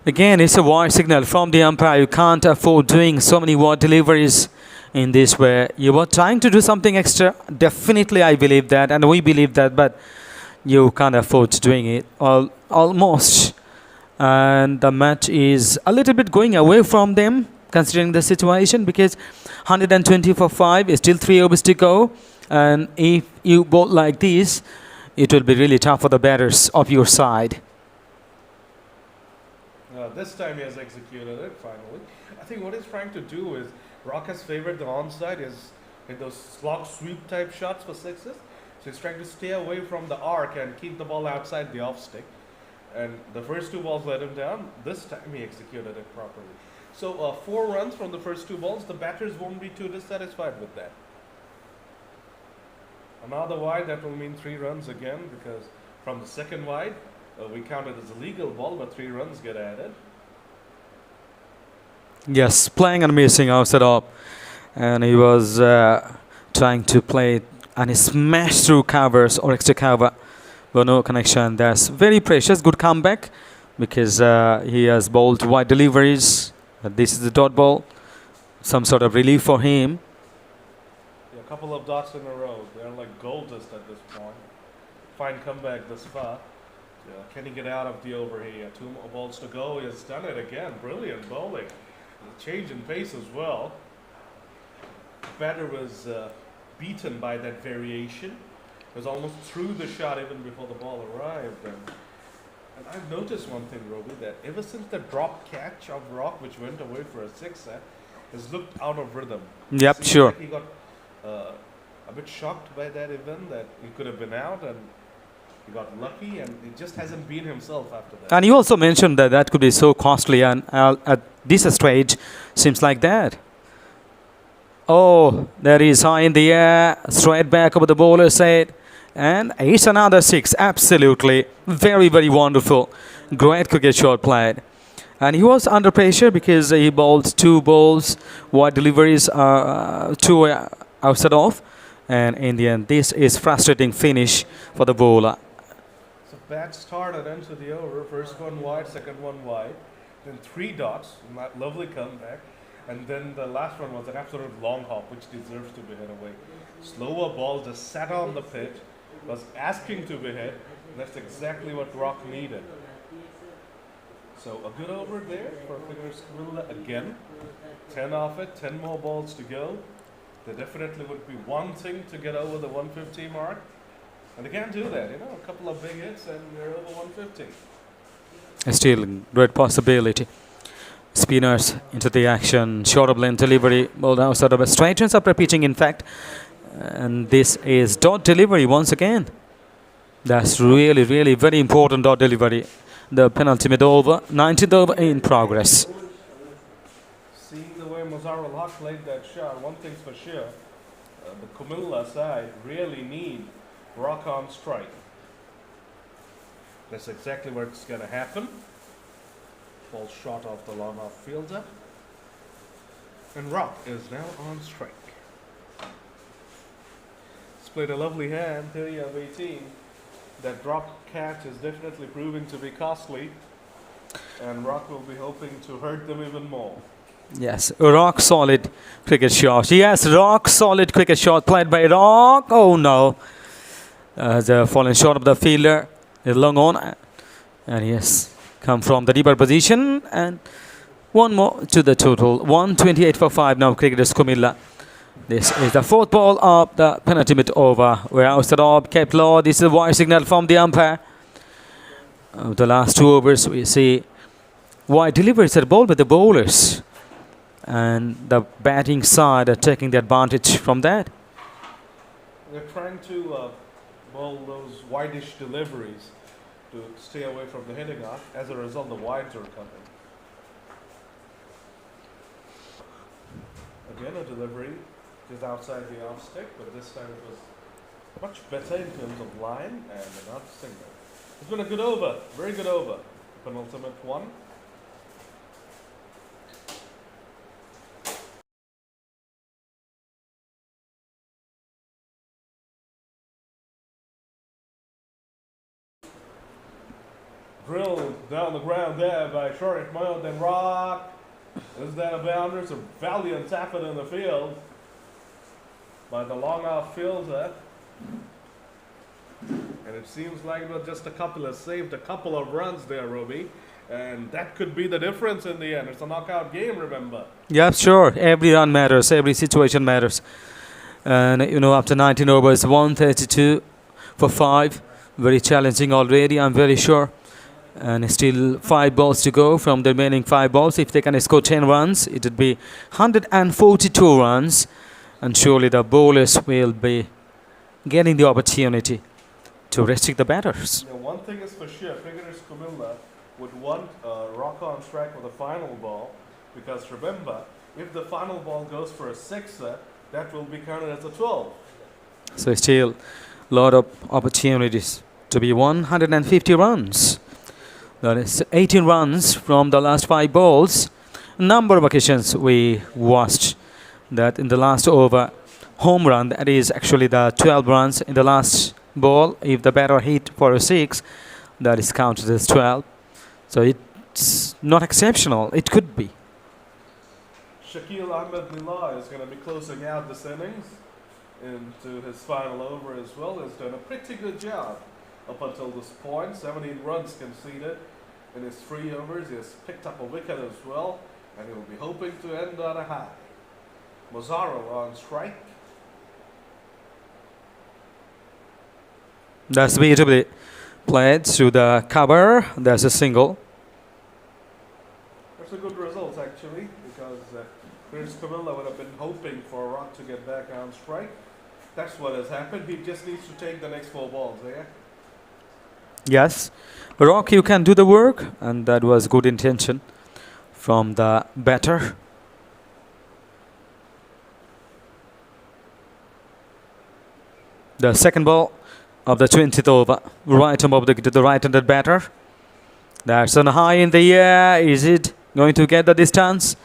Again, it's a wide signal from the umpire. You can't afford doing so many wide deliveries in this way. You were trying to do something extra. Definitely, I believe that, and we believe that, but you can't afford doing it almost. And the match is a little bit going away from them, considering the situation, because 120 for 5 is still 3 overs to go. And if you bowl like this, it will be really tough for the batters of your side. This time he has executed it finally. I think what he's trying to do is Rock has favored the onside is in those slog sweep type shots for sixes. So he's trying to stay away from the arc and keep the ball outside the off stick. And the first 2 balls let him down. This time he executed it properly. So 4 runs from the first 2 balls. The batters won't be too dissatisfied with that. Another wide, that will mean 3 runs again, because from the second wide, we count it as a legal ball, but 3 runs get added. Yes, playing and missing outside up. And he was trying to play and he smashed through covers or extra cover. But no connection. That's very precious. Good comeback because he has bowled wide deliveries. This is the dot ball. Some sort of relief for him. Yeah, a couple of dots in a row. They're like gold dust at this point. Fine comeback thus far. Can he get out of the over here? 2 more balls to go. He has done it again. Brilliant bowling. Change in pace as well. Batter was beaten by that variation. Was almost through the shot even before the ball arrived. And I've noticed one thing, Roby, that ever since the drop catch of Rock, which went away for a sixer, has looked out of rhythm. Yep, sure. Like he got a bit shocked by that event, that he could have been out, and he got lucky, and he just hasn't been himself after that. And you also mentioned that that could be so costly, and at this stage, seems like that. Oh, there is high in the air, straight back over the bowler's head. And it's another 6. Absolutely. Very, very wonderful. Great cricket shot played. And he was under pressure because he bowled 2 balls. Wide deliveries are 2 outside off. And in the end, this is frustrating finish for the bowler. So bad start and into the over. First one wide, second one wide. Then 3 dots. Lovely comeback. And then the last one was an absolute long hop, which deserves to be hit away. Slower ball just sat on the pitch. Was asking to be hit. That's exactly what Rock needed. So a good over there for Comilla again. 10 off it, 10 more balls to go. They definitely would be wanting to get over the 150 mark. And they can't do that, you know, a couple of big hits and they're over 150. Still great possibility. Spinners into the action. Short length delivery. Bowled outside of a straight ends up repeating, in fact. And this is dot delivery once again. That's really, really very important dot delivery. The penultimate over, 19th over in progress. Seeing the way Mazharul Haq played that shot, one thing's for sure, the Comilla side really need Rock on strike. That's exactly what's going to happen. Ball shot off the long off fielder. And Rock is now on strike. Played a lovely hand, 30 of 18. That drop catch is definitely proving to be costly, and Rock will be hoping to hurt them even more. Yes, rock solid cricket shot. Yes, rock solid cricket shot played by Rock. Oh no. The fallen shot of the fielder is long on, and yes, come from the deeper position, and one more to the total. 128 for 5 now, cricketers Comilla. This is the 4th ball of the penultimate over. We're outside of kept low. This is a wide signal from the umpire. The last 2 overs, we see wide deliveries are bowled by the bowlers. And the batting side are taking the advantage from that. They're trying to bowl those wide-ish deliveries to stay away from the hitting off. As a result, the wides are coming. Again, a delivery is outside the off stick, but this time it was much better in terms of line and not single. It's been a good over, very good over. Penultimate one. Drilled down the ground there by Shorik Moyo, then Rock. Is that a boundary? It's a valiant effort in the field by the long off fielder. And it seems like it was just a couple of saved a couple of runs there, Roby. And that could be the difference in the end. It's a knockout game, remember? Yeah, sure. Every run matters. Every situation matters. And, you know, after 19 overs, 132 for 5. Very challenging already, I'm very sure. And still 5 balls to go from the remaining 5 balls. If they can score 10 runs, it would be 142 runs. And surely the bowlers will be getting the opportunity to restrict the batters. Now, one thing is for sure, cricketers Comilla would want Rock on strike for the final ball, because remember, if the final ball goes for a sixer, that will be counted as a 12. So still a lot of opportunities to be 150 runs. That is 18 runs from the last 5 balls. Number of occasions we watched that in the last over home run, that is actually the 12 runs in the last ball. If the batter hit for a 6, that is counted as 12. So it's not exceptional. It could be. Shakil Ahmed Nila is going to be closing out this innings into his final over as well. He's done a pretty good job up until this point. 17 runs conceded in his 3 overs. He has picked up a wicket as well, and he'll be hoping to end on a high. Mazzaro on strike. That's beautifully played through the cover. That's a single. That's a good result actually, because Chris Comilla would have been hoping for Rock to get back on strike. That's what has happened. He just needs to take the next 4 balls, yeah? Yes, Rock, you can do the work, and that was good intention from the batter. The second ball of the 20th over, right above the right-handed batter. That's on high in the air. Is it going to get the distance?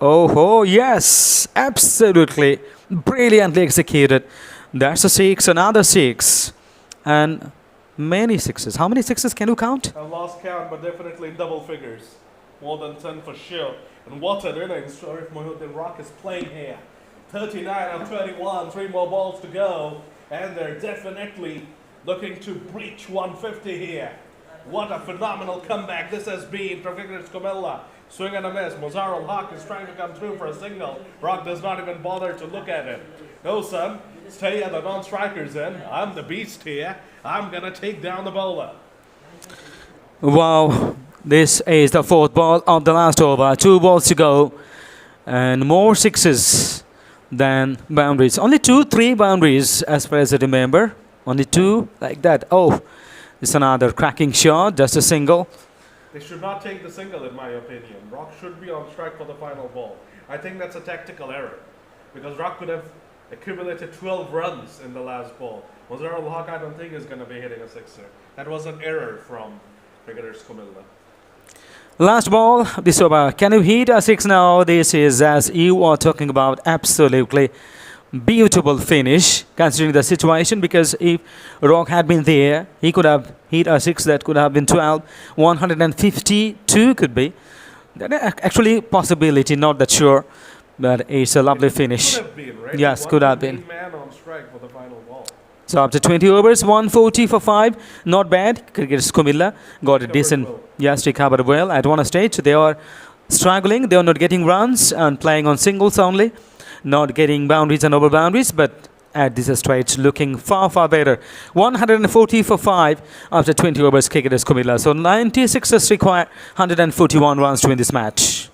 Oh, yes, absolutely brilliantly executed. That's a 6, another 6, and many sixes. How many sixes can you count? I've lost count, but definitely in double figures. More than 10 for sure. And what an innings Sharif Mohiuddin Rock is playing here. 39 of 21, 3 more balls to go. And they're definitely looking to breach 150 here. What a phenomenal comeback this has been from cricketers Comilla. Swing and a miss. Mazzaro Haq is trying to come through for a single. Rock does not even bother to look at him. No, son. Stay at the non-strikers then. I'm the beast here. I'm going to take down the bowler. Wow. This is the 4th ball of the last over. 2 balls to go. And more sixes than boundaries. Only 2-3 boundaries as far as I remember. Only 2 like that. Oh, it's another cracking shot. Just a single. They should not take the single in my opinion. Rock should be on strike for the final ball. I think that's a tactical error. Because Rock could have accumulated 12 runs in the last ball. Mazzaro Haq I don't think is going to be hitting a sixer. That was an error from cricketers Comilla. Last ball, this over. Can you hit a 6 now? This is, as you are talking about, absolutely beautiful finish considering the situation, because if Rock had been there, he could have hit a 6 that could have been 12. 152 could be. That actually possibility, not that sure, but it's a lovely finish. Could have been, right? Yes, could have been. Man on strike for the final ball. So after 20 overs, 140 for 5. Not bad. Cricketers Comilla got a decent, yes, recovered well at one stage. They are struggling. They are not getting runs and playing on singles only. Not getting boundaries and over boundaries, but at this stage looking far, far better. 140 for 5 after 20 overs, cricketers Comilla. So 96ers require 141 runs to win this match.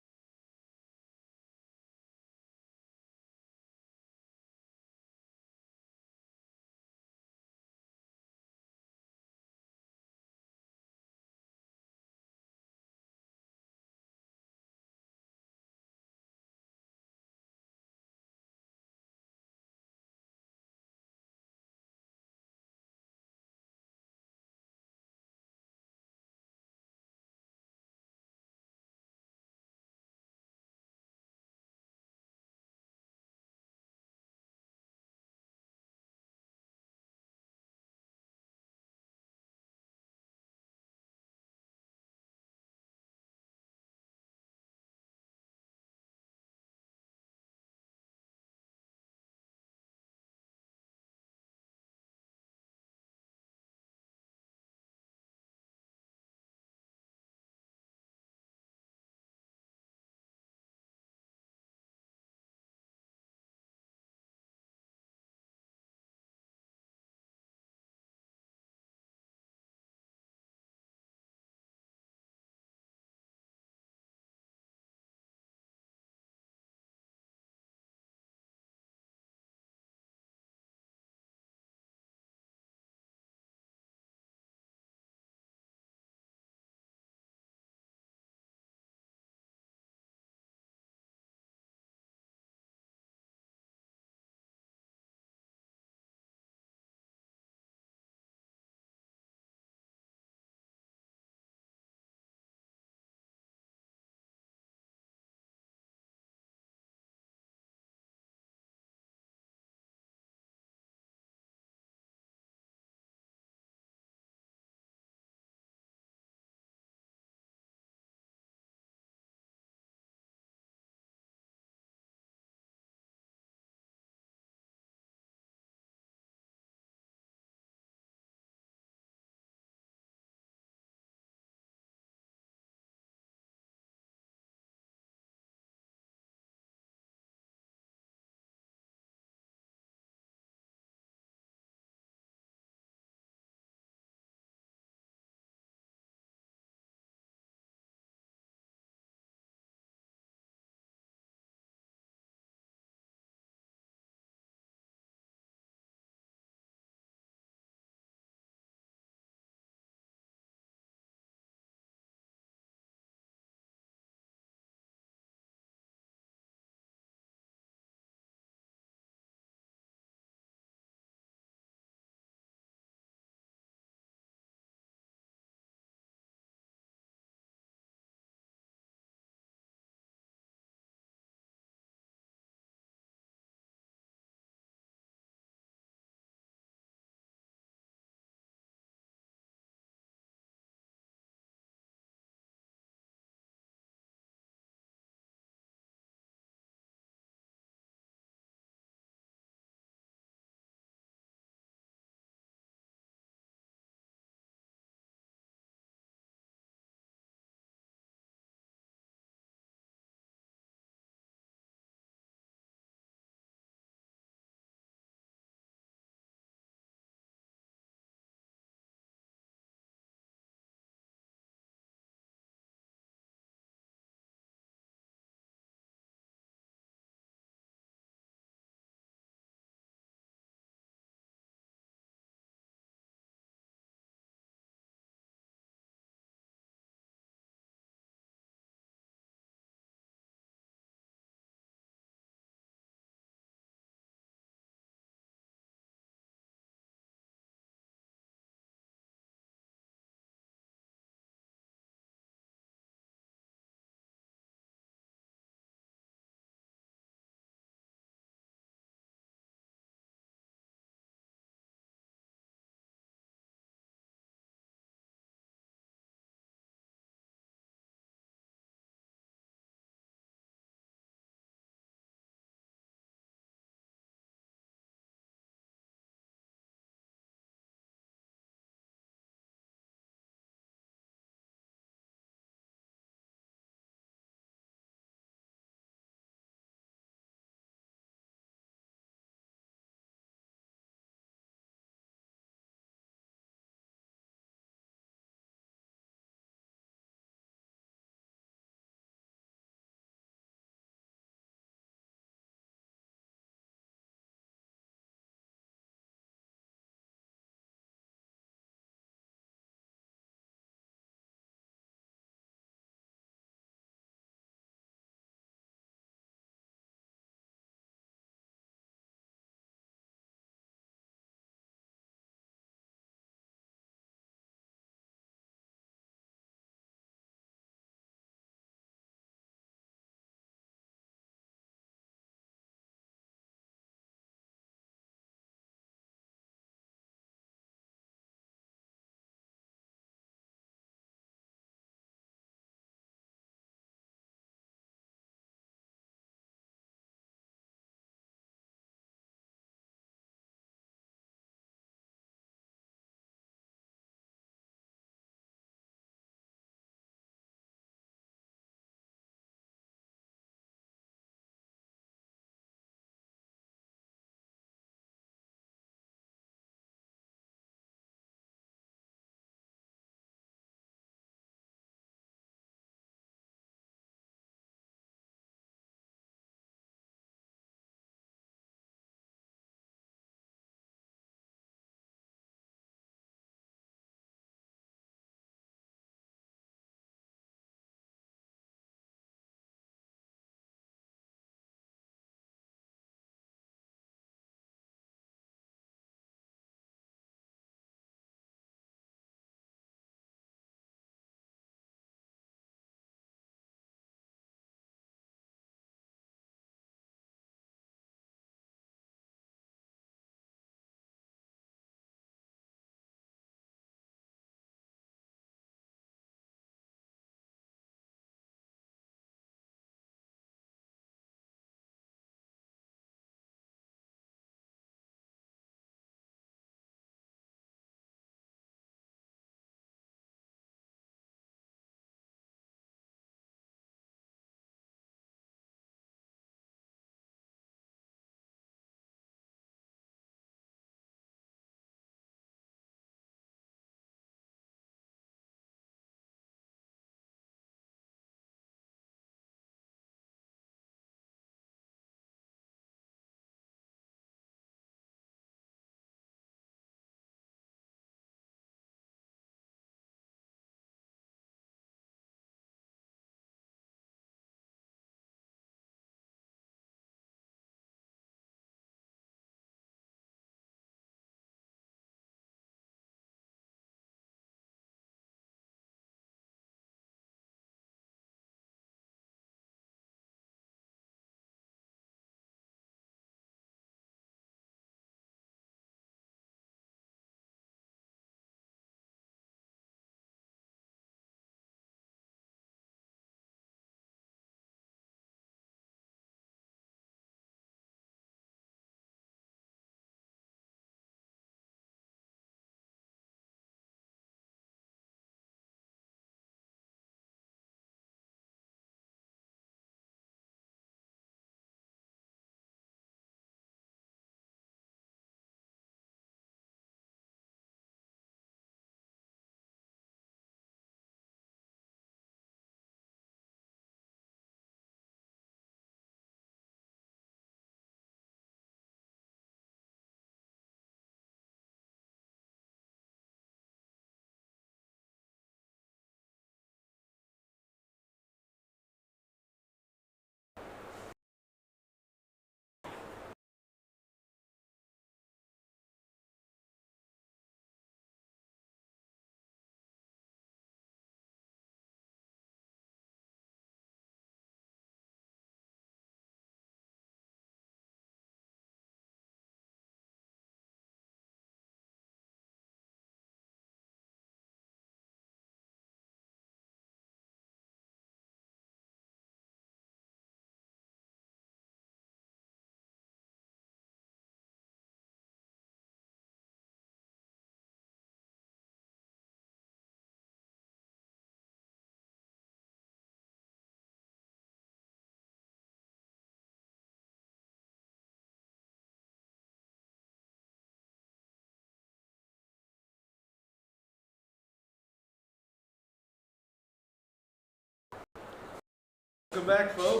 Welcome back, folks.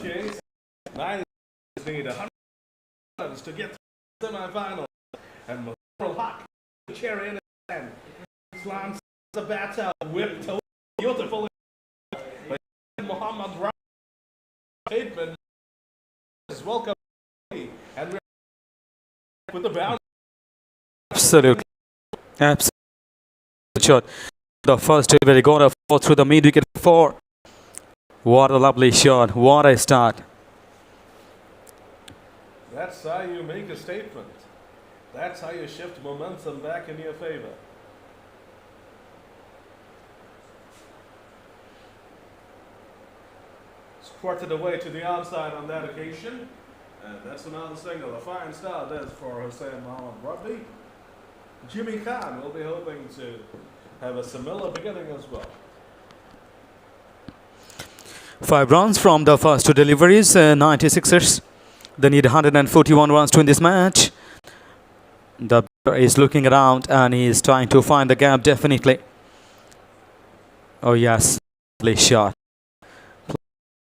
Chase. Nine need 100 runs to get to the semifinal. And Moral Hawk, cherry in his hand, slams the bat out, whipped beautiful. Muhammad Bateman is welcome and with the bounce. Absolutely. Absolutely. Shot. The first delivery got a 4 through the mid wicket 4. What a lovely shot. What a start. That's how you make a statement. That's how you shift momentum back in your favor. Squirted away to the onside on that occasion. And that's another single. A fine start there for Hussain Mohammad Rabbi. Jimmy Khan will be hoping to have a similar beginning as well. 5 runs from the first 2 deliveries. 96ers. They need 141 runs to win this match. The batter is looking around and he is trying to find the gap definitely. Oh yes, lovely shot.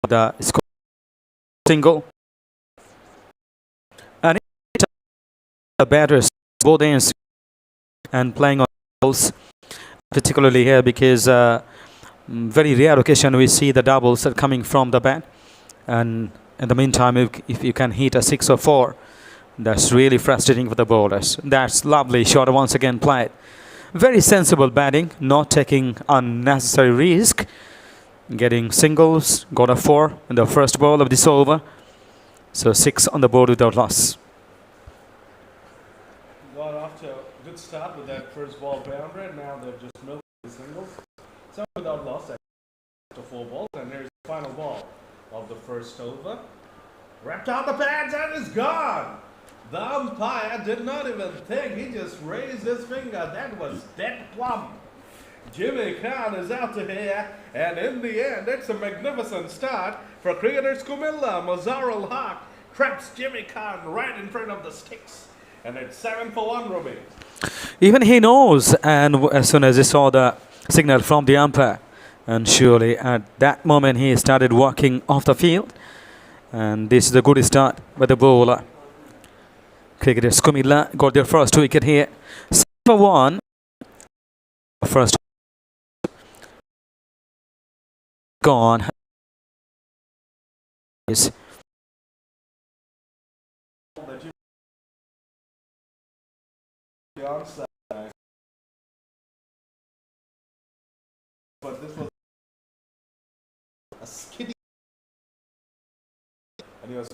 The score single. And the batters both ends and playing on doubles, particularly here because very rare occasion we see the doubles are coming from the bat. And in the meantime, if you can hit a 6 or 4, that's really frustrating for the bowlers. That's lovely shot once again played. Very sensible batting, not taking unnecessary risk. Getting singles, got a 4 in the first ball of this over. So 6 on the board without loss. Got off to a good start with that first ball boundary. Now they've just milked the singles. So without loss, to 4 balls. And here's the final ball of the first over. Wrapped out the pads and it's gone. The umpire did not even think. He just raised his finger. That was dead plumb. Jimmy Khan is out of here, and in the end, it's a magnificent start for cricketers Comilla. Mazharul Haq traps Jimmy Khan right in front of the sticks, and it's 7 for 1, Ruby. Even he knows, and as soon as he saw the signal from the umpire, and surely at that moment he started walking off the field, and this is a good start by the bowler. Cricketers Comilla got their first wicket here. 7 for 1. First gone. But this was a skinny, and he was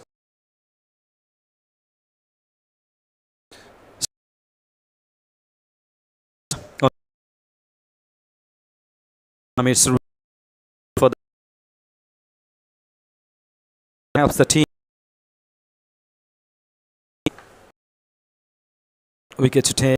It's for the helps the team. Wicket to take.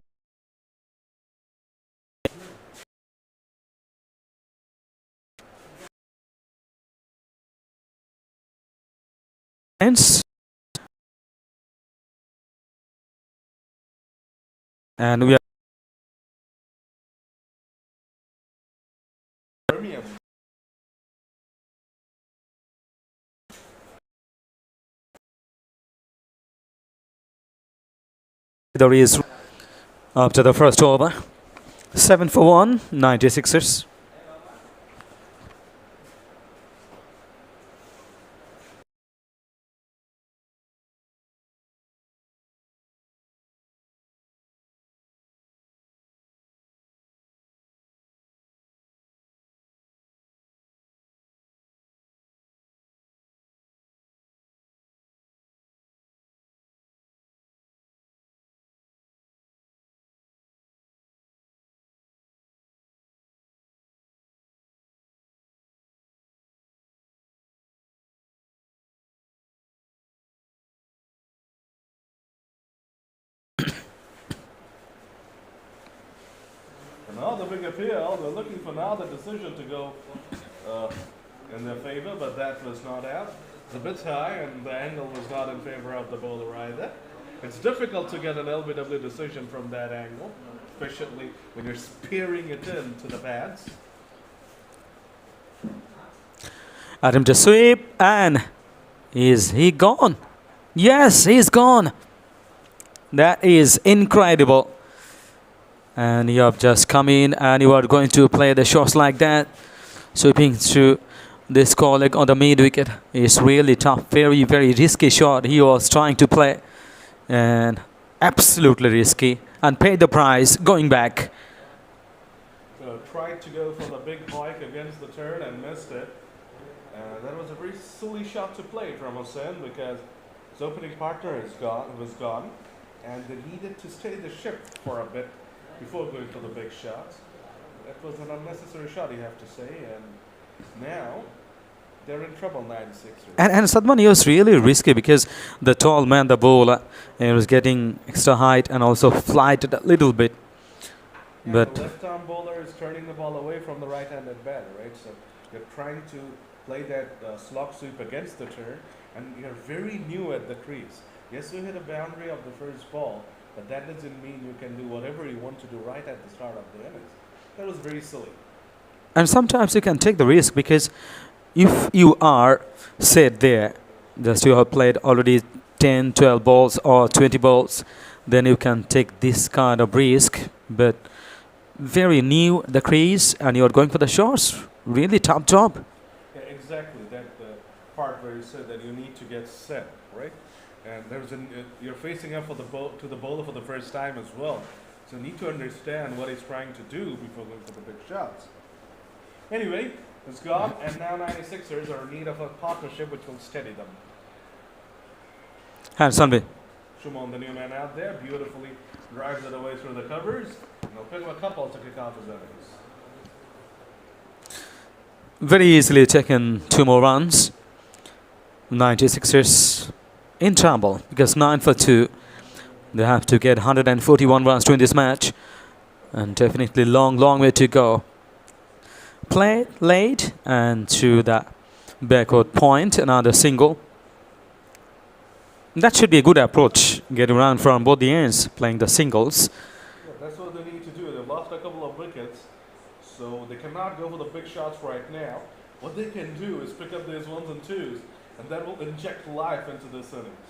And we are premium. there is after the first over. 7 for 1, 96ers. Now the big appeal, they're looking for now the decision to go in their favor, but that was not out. It's a bit high, and the angle was not in favor of the bowler either. It's difficult to get an LBW decision from that angle, especially when you're spearing it into the pads. Attempt to sweep, and is he gone? Yes, he's gone. That is incredible. And you have just come in and you are going to play the shots like that. Sweeping through this colleague on the mid wicket is really tough. Very, very risky shot he was trying to play. And absolutely risky. And paid the price going back. So tried to go for the big hike against the turn and missed it. That was a very silly shot to play from Hussain because his opening partner was gone. And they needed to steady the ship for a bit before going for the big shots. That was an unnecessary shot, you have to say. And now they're in trouble, 96ers. And Sadman, he was really risky because the tall man, the bowler, was getting extra height and also flighted a little bit. And but the left-arm bowler is turning the ball away from the right-handed batter, right? So you're trying to play that slog sweep against the turn, and you're very new at the crease. Yes, you hit a boundary of the first ball, but that doesn't mean you can do whatever you want to do right at the start of the innings. That was very silly. And sometimes you can take the risk because if you are set there, just you have played already 10, 12 balls or 20 balls, then you can take this kind of risk. But very new at the crease and you're going for the shots, really tough job. Yeah, exactly. That part where you said that you need to get set, right? And you're facing up for to the bowler for the first time as well. So you need to understand what he's trying to do before going for the big shots. Anyway, it's gone, and now 96ers are in need of a partnership which will steady them. And Sunby. Shumon, the new man out there, beautifully drives it away through the covers. And they'll pick him a couple to kick off his innings. Very easily taken 2 more runs. 96ers in trouble because 9 for 2. They have to get 141 runs to win this match. And definitely long way to go. Played late and to the backward point, another single. That should be a good approach, getting around from both the ends, playing the singles. Yeah, that's what they need to do. They've lost a couple of wickets, so they cannot go for the big shots right now. What they can do is pick up these 1s and 2s, and that will inject life into this innings.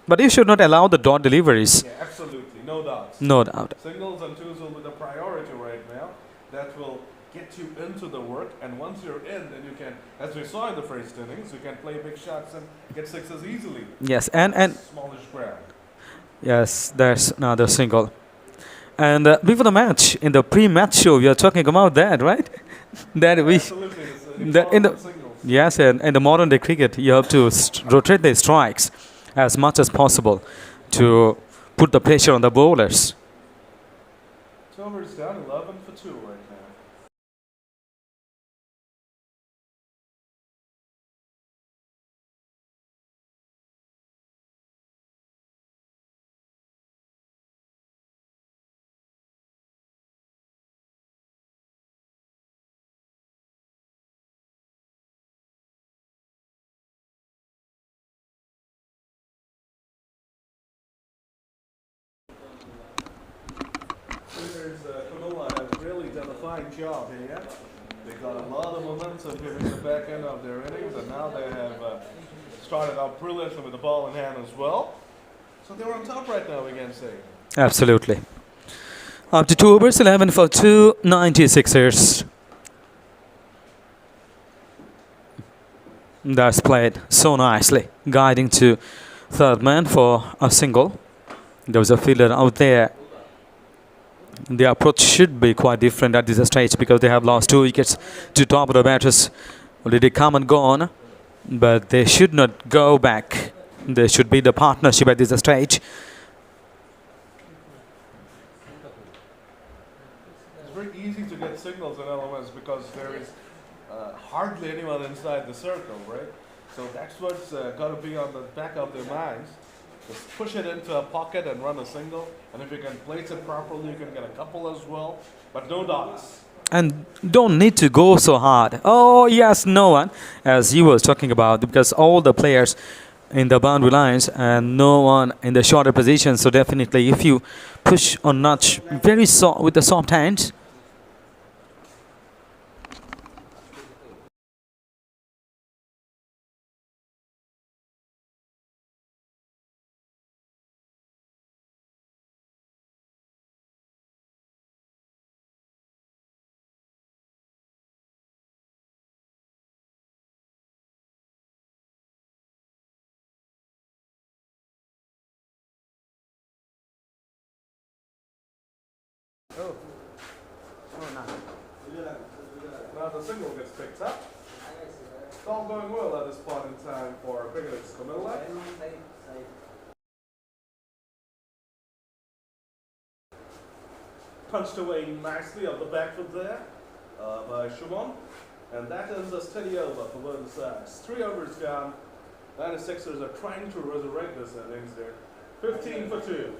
But you should not allow the dot deliveries. Yeah, absolutely. No doubts. No doubt. Singles and 2s will be the priority right now. That will get you into the work, and once you're in, then you can, as we saw in the first innings, you can play big shots and get 6s easily. Yes, and smallish ground. yes, there's another single. And before the match, in the pre-match show, we are talking about that, right? That we, Absolutely. Singles. yes, and in the modern day cricket, you have to rotate the strikes as much as possible to put the pressure on the bowlers. Over is down 11 for 2 right now. Comilla has really done a fine job here. They got a lot of momentum here in the back end of their innings, and now they have started out brilliantly with the ball in hand as well. So they're on top right now, we can say. Absolutely. Up to 2 overs, 11 for 2, 96ers. That's played so nicely, guiding to third man for a single. There was a fielder out there. The approach should be quite different at this stage because they have lost 2 wickets to top of the batters. Already come and gone, but they should not go back. There should be the partnership at this stage. It's very easy to get signals in LMS because there is hardly anyone inside the circle, right? So that's what's got to be on the back of their minds. Just push it into a pocket and run a single, and if you can place it properly, you can get a couple as well, but no dots. And don't need to go so hard. Oh yes, no one, as he was talking about, because all the players in the boundary lines and no one in the shorter position. So definitely, if you push or nudge very soft with the soft hands, Oh. Oh, no. Now the single gets picked up. It's all going well at this point in time for cricketers Comilla. Punched away nicely off the back foot there by Shumon. And that ends a steady over for both sides. 3 overs gone. 96ers are trying to resurrect this innings there. 15 for 2.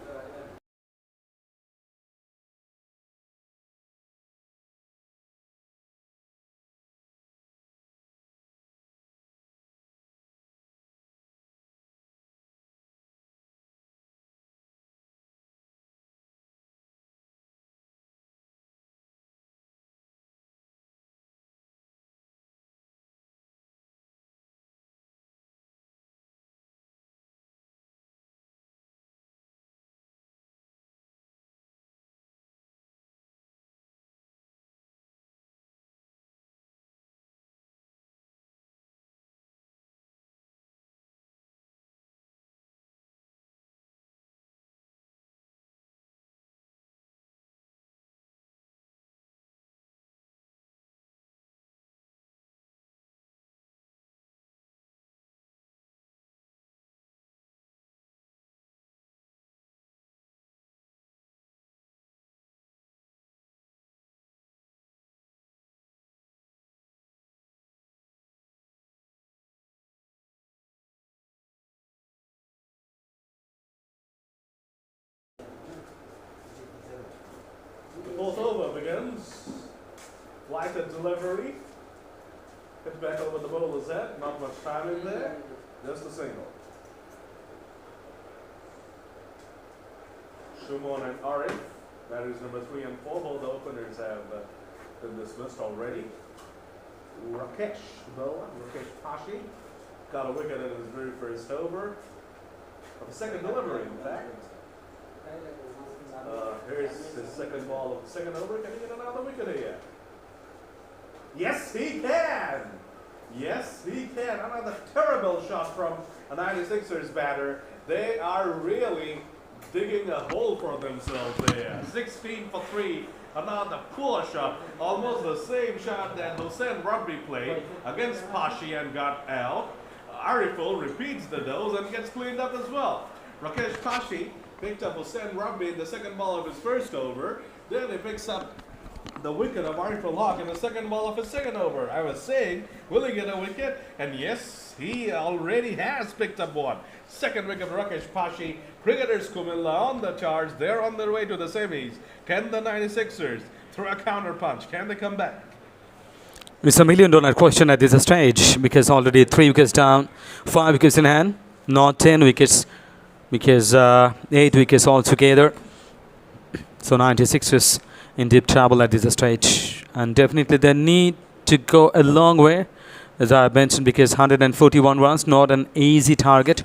The fourth over begins. Lighted delivery. Hit back over the bowler's head. Not much time in there. Just a single. Shumon and Arif. That is number 3 and 4. Both the openers have been dismissed already. Rakesh, bowler. Rakesh Pashi. Got a wicket in his very first over. Of the second delivery, in fact. Here's his second ball of the second over. Can he get another wicket here? Yes, he can! Yes, he can. Another terrible shot from a 96ers batter. They are really digging a hole for themselves there. 16 for 3. Another poor shot. Almost the same shot that Hussain Rabbi played against Pashi and got out. Ariful repeats the dose and gets cleaned up as well. Rakesh Pashi picked up Hussain Rabbi in the second ball of his first over. Then he picks up the wicket of Ariful Haq in the second ball of his second over. I was saying, will he get a wicket? And yes, he already has picked up one. Second wicket for Rakesh Pashi. Cricketers Comilla on the charge. They're on their way to the semis. Can the 96ers throw a counter punch? Can they come back? It's $1 million question at this stage because already 3 wickets down, 5 wickets in hand, not 10 wickets because 8 wickets altogether. So 96ers in deep trouble at this stage, and definitely they need to go a long way, as I mentioned, because 141 runs, not an easy target,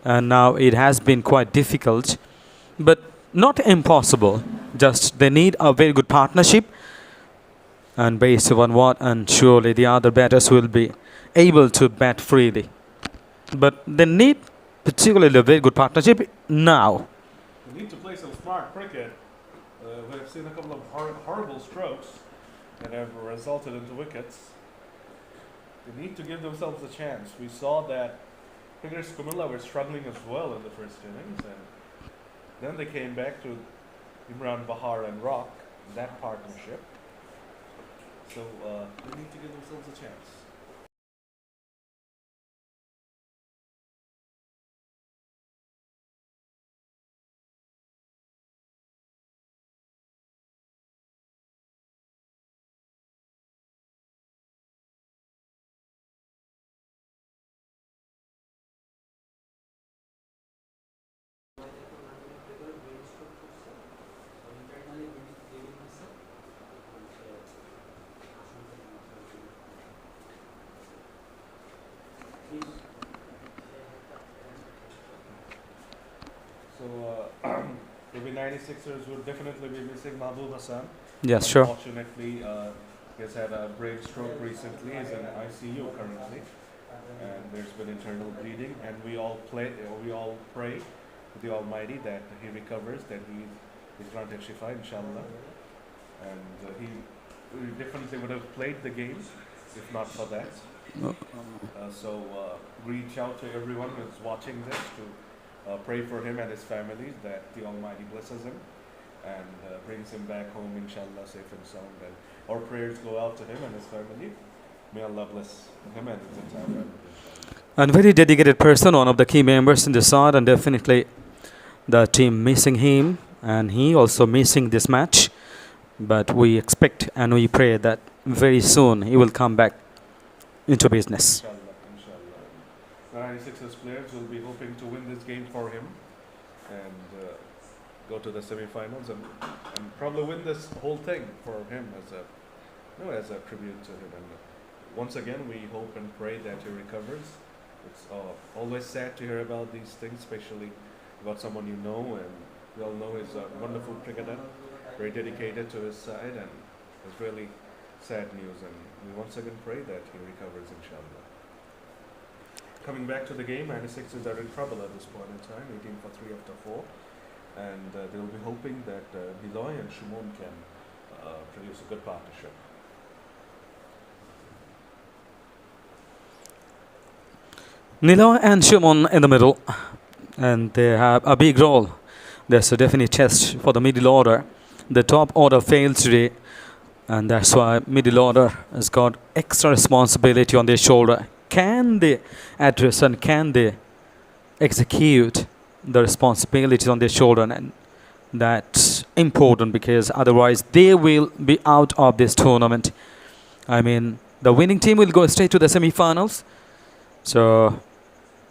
and now it has been quite difficult, but not impossible. Just they need a very good partnership, and based on what, and surely the other batters will be able to bat freely, but they need particularly a very good partnership now. They need to play some smart cricket. We've seen a couple of horrible strokes that have resulted into wickets. They need to give themselves a chance. We saw that cricketers Comilla were struggling as well in the first innings, and then they came back to Imran Bahar and Rock, that partnership. So they need to give themselves a chance. So the 96ers would definitely be missing Mahbub Hassan. Yes, sure. Unfortunately, he has had a brain stroke recently. He's in ICU currently, and there's been internal bleeding. And we all pray to the Almighty that he recovers, that he is granted shifa, inshallah. and he definitely would have played the game if not for that. So reach out to everyone who's watching this to pray for him and his family that the Almighty blesses him and brings him back home, inshallah, safe and sound. And our prayers go out to him and his family. May Allah bless him and his entire family. And very dedicated person, one of the key members in the side, and definitely the team missing him, and he also missing this match. But we expect and we pray that very soon he will come back into business. Inshallah. The 96ers players will be hoping to win this game for him and go to the semi-finals and probably win this whole thing for him as a tribute to him. And once again, we hope and pray that he recovers. It's always sad to hear about these things, especially about someone you know, and we all know he's a wonderful cricketer, very dedicated to his side, and it's really sad news, and we once again pray that he recovers, inshallah. Coming back to the game, 96ers are in trouble at this point in time, 18 for 3 after 4, and they'll be hoping that Niloy and Shimon can produce a good partnership. Niloy and Shimon in the middle, and they have a big role. There's a definite test for the middle order. The top order failed today, and that's why middle order has got extra responsibility on their shoulder. Can they address and can they execute the responsibilities on their shoulder? And that's important, because otherwise they will be out of this tournament. I mean, the winning team will go straight to the semi-finals. So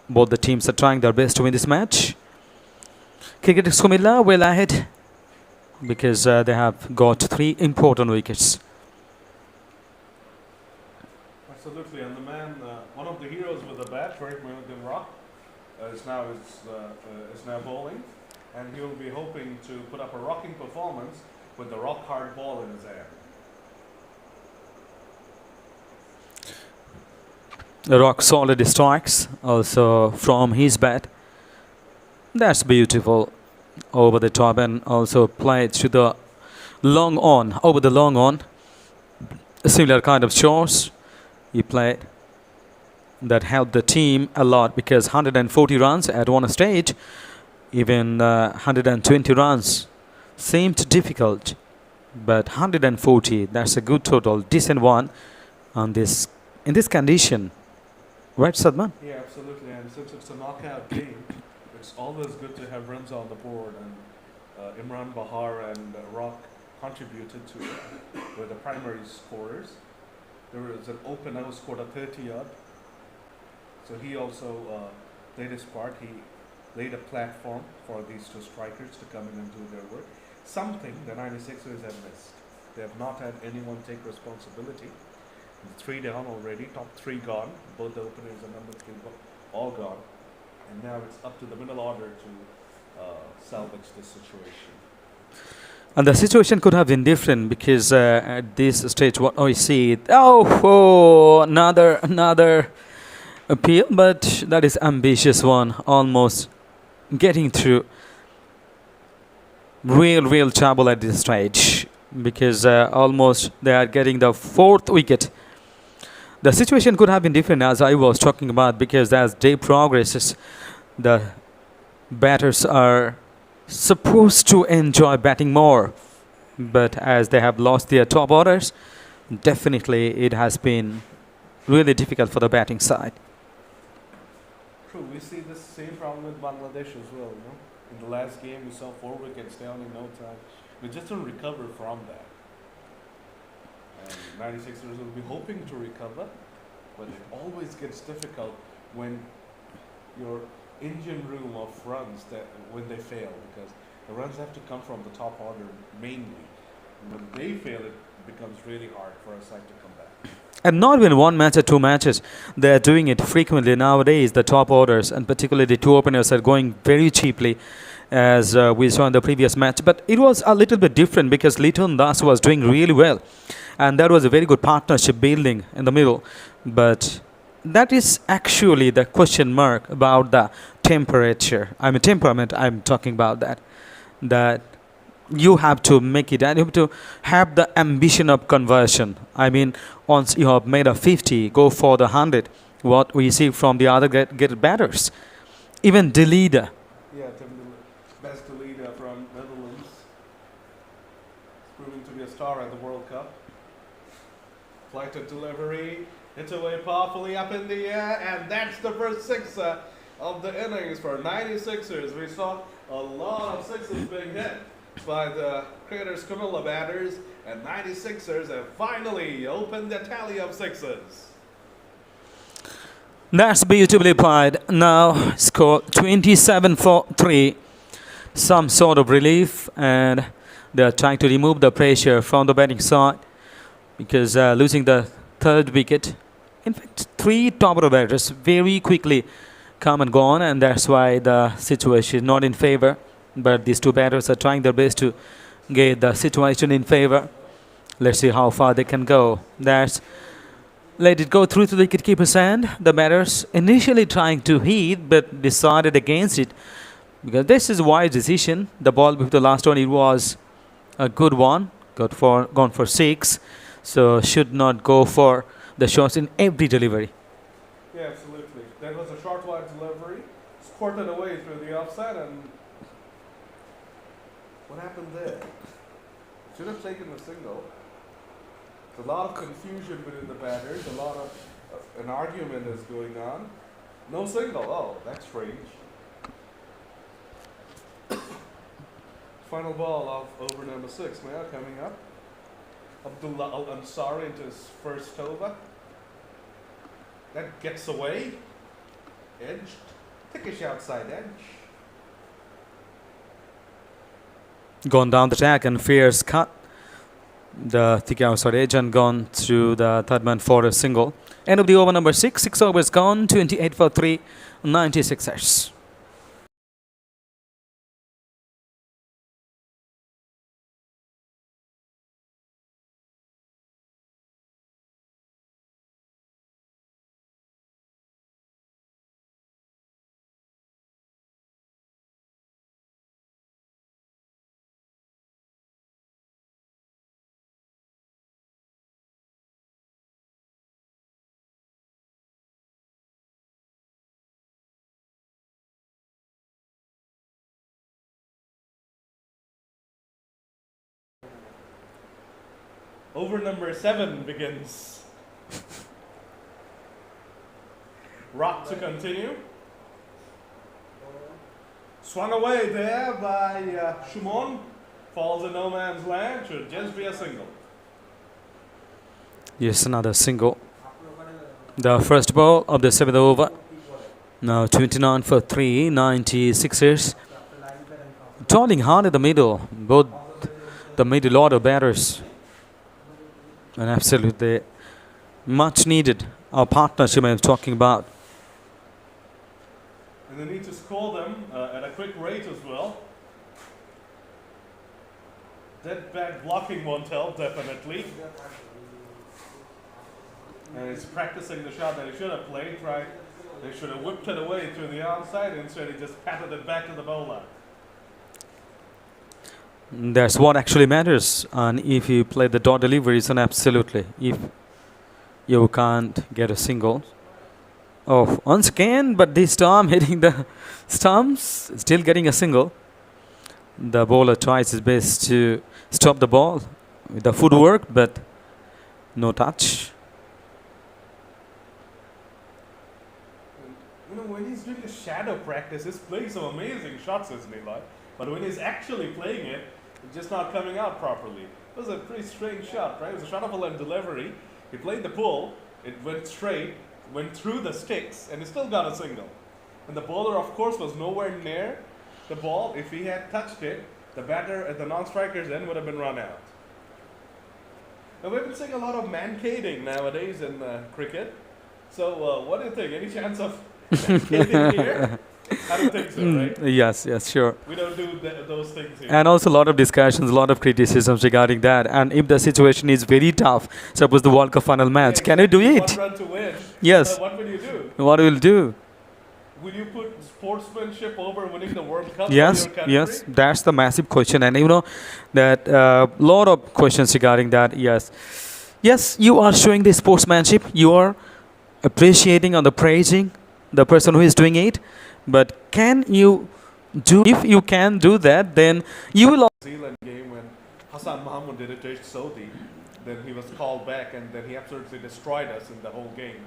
both the teams are trying their best to win this match. Cricketers Comilla well ahead, because they have got 3 important wickets. Absolutely, and the man, one of the heroes with the bat, Farid Mohidin Rock, is now bowling, and he will be hoping to put up a rocking performance with the rock hard ball in his hand. The rock solid strikes also from his bat. That's beautiful. Over the top, and also played to the long on, over the long on. A similar kind of shots he played that helped the team a lot, because 140 runs at one stage, even 120 runs seemed difficult, but 140, that's a good total, decent one on this in this condition. Right, Sadman? Yeah, absolutely, and since it's a knockout game, it's always good to have runs on the board, and Imran Bahar and Rock contributed to it with the primary scorers. There was an opener who scored a 30-yard, so he also played his part. He laid a platform for these 2 strikers to come in and do their work, something the 96ers have missed. They have not had anyone take responsibility. 3 down already, top 3 gone, both the openers and number 3 all gone. And now it's up to the middle order to salvage this situation. And the situation could have been different, because at this stage, what I see, another appeal, but that is ambitious one, almost getting through. Real trouble at this stage, because almost they are getting the 4th wicket. The situation could have been different, as I was talking about, because as day progresses, the batters are supposed to enjoy batting more. But as they have lost their top orders, definitely it has been really difficult for the batting side. True, we see this same problem with Bangladesh as well. You know? In the last game, we saw 4 wickets down in no time. We just don't recover from that. And 96ers will be hoping to recover, but it always gets difficult when your engine room of runs, when they fail, because the runs have to come from the top order mainly. And when they fail, it becomes really hard for a side to come back. And not even 1 match or 2 matches. They are doing it frequently nowadays. The top orders, and particularly the 2 openers, are going very cheaply, as we saw in the previous match. But it was a little bit different, because Liton Das was doing really well, and there was a very good partnership building in the middle. But that is actually the question mark about the temperature. I mean temperament, I'm talking about that you have to make it, and you have to have the ambition of conversion. I mean, once you have made a 50, go for the 100. What we see from the other get batters, even the leader. Yeah, best leader from Netherlands. Proving to be a star at the World Cup. Flighted delivery, hit away powerfully up in the air, and that's the first sixer of the innings for 96ers. We saw a lot of sixes being hit by the Cricketers Comilla batters, and 96ers have finally opened the tally of sixes. That's beautifully played. Now score 27 for 3. Some sort of relief, and they are trying to remove the pressure from the batting side because losing the third wicket. In fact, 3 top order batters very quickly come and gone, and that's why the situation is not in favor. But these 2 batters are trying their best to get the situation in favor. Let's see how far they can go. That's let it go through to the wicketkeeper's hand. The batters initially trying to hit, but decided against it because this is a wise decision. The ball with the last one, it was a good one, gone for 6, so should not go for the shots in every delivery. Yeah, absolutely. That was a short wide delivery, squirted away through the offside, and what happened there? Should have taken the single. A lot of confusion between the batters, a lot of an argument is going on. No single. Oh, that's strange. Final ball of over number 6 now coming up. Abdullah Al Ansari into his first over. That gets away. Edged. Thickish outside edge. Gone down the track and fierce cut. The thick outside edge and gone through the third man for a single. End of the over number 6. 6 overs gone. 28 for 3. 96ers. Over number 7 begins. Rock to continue. Swung away there by Shumon. Falls in no man's land. Should just be a single. Yes, another single. The first ball of the 7th over. Now 29 for 3. 96ers. Toiling hard in the middle. Both the middle order batters. And absolutely much needed. Our partnership I'm talking about. And they need to score them at a quick rate as well. Dead back blocking won't help, definitely. And he's practicing the shot that he should have played, right? They should have whipped it away through the onside. Instead, he just patted it back to the bowler. That's what actually matters. And if you play the dot deliveries, then absolutely. If you can't get a single. Oh, once again, but this time hitting the stumps, still getting a single. The bowler tries his best to stop the ball with the footwork, but no touch. You know, when he's doing the shadow practice, he's playing some amazing shots, isn't he, like? But when he's actually playing it, it's just not coming out properly. It was a pretty strange shot, right? It was a shot of a left delivery. He played the pull, it went straight, went through the sticks, and he still got a single. And the bowler, of course, was nowhere near the ball. If he had touched it, the batter at the non-striker's end would have been run out. Now, we've been seeing a lot of mancading nowadays in cricket. So, what do you think? Any chance of mancading here? I don't think so, right? Yes, sure. We don't do those things here. And also a lot of discussions, a lot of criticisms regarding that. And if the situation is very tough, suppose the World Cup final match, can you do it? 1 run to win. Yes. What will you do? What will you do? Will you put sportsmanship over winning the World Cup Yes, for your country? yes, that's the massive question, and that lot of questions regarding that. Yes, yes, you are showing the sportsmanship. You are appreciating or the praising the person who is doing it, but can you do? If you can do that, then you will. New Zealand game when Hassan Mahmoud did it to Saudi, then he was called back and then he absolutely destroyed us in the whole game.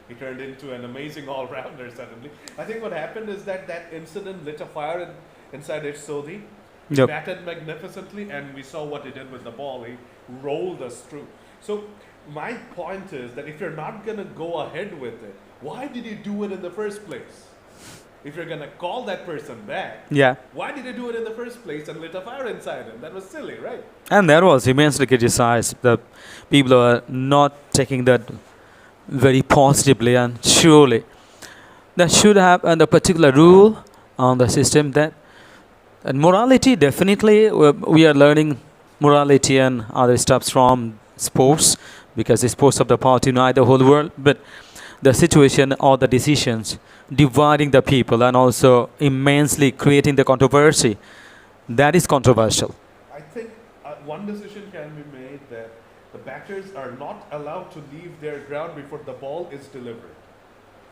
He turned into an amazing all-rounder suddenly. I think what happened is that incident lit a fire inside Saudi. He Yep. batted magnificently and we saw what he did with the ball. He rolled us through. So my point is that if you're not going to go ahead with it, why did you do it in the first place? If you're going to call that person back, Yeah, why did you do it in the first place and lit a fire inside him? That was silly, right? and that was immensely criticized. The people are not taking that very positively, and surely that should have a particular rule on the system that. And morality, definitely, we are learning morality and other stuffs from sports because the sports of the power to unite the whole world. But the situation or the decisions dividing the people and also immensely creating the controversy, that is controversial. I think one decision can be made that the batters are not allowed to leave their ground before the ball is delivered.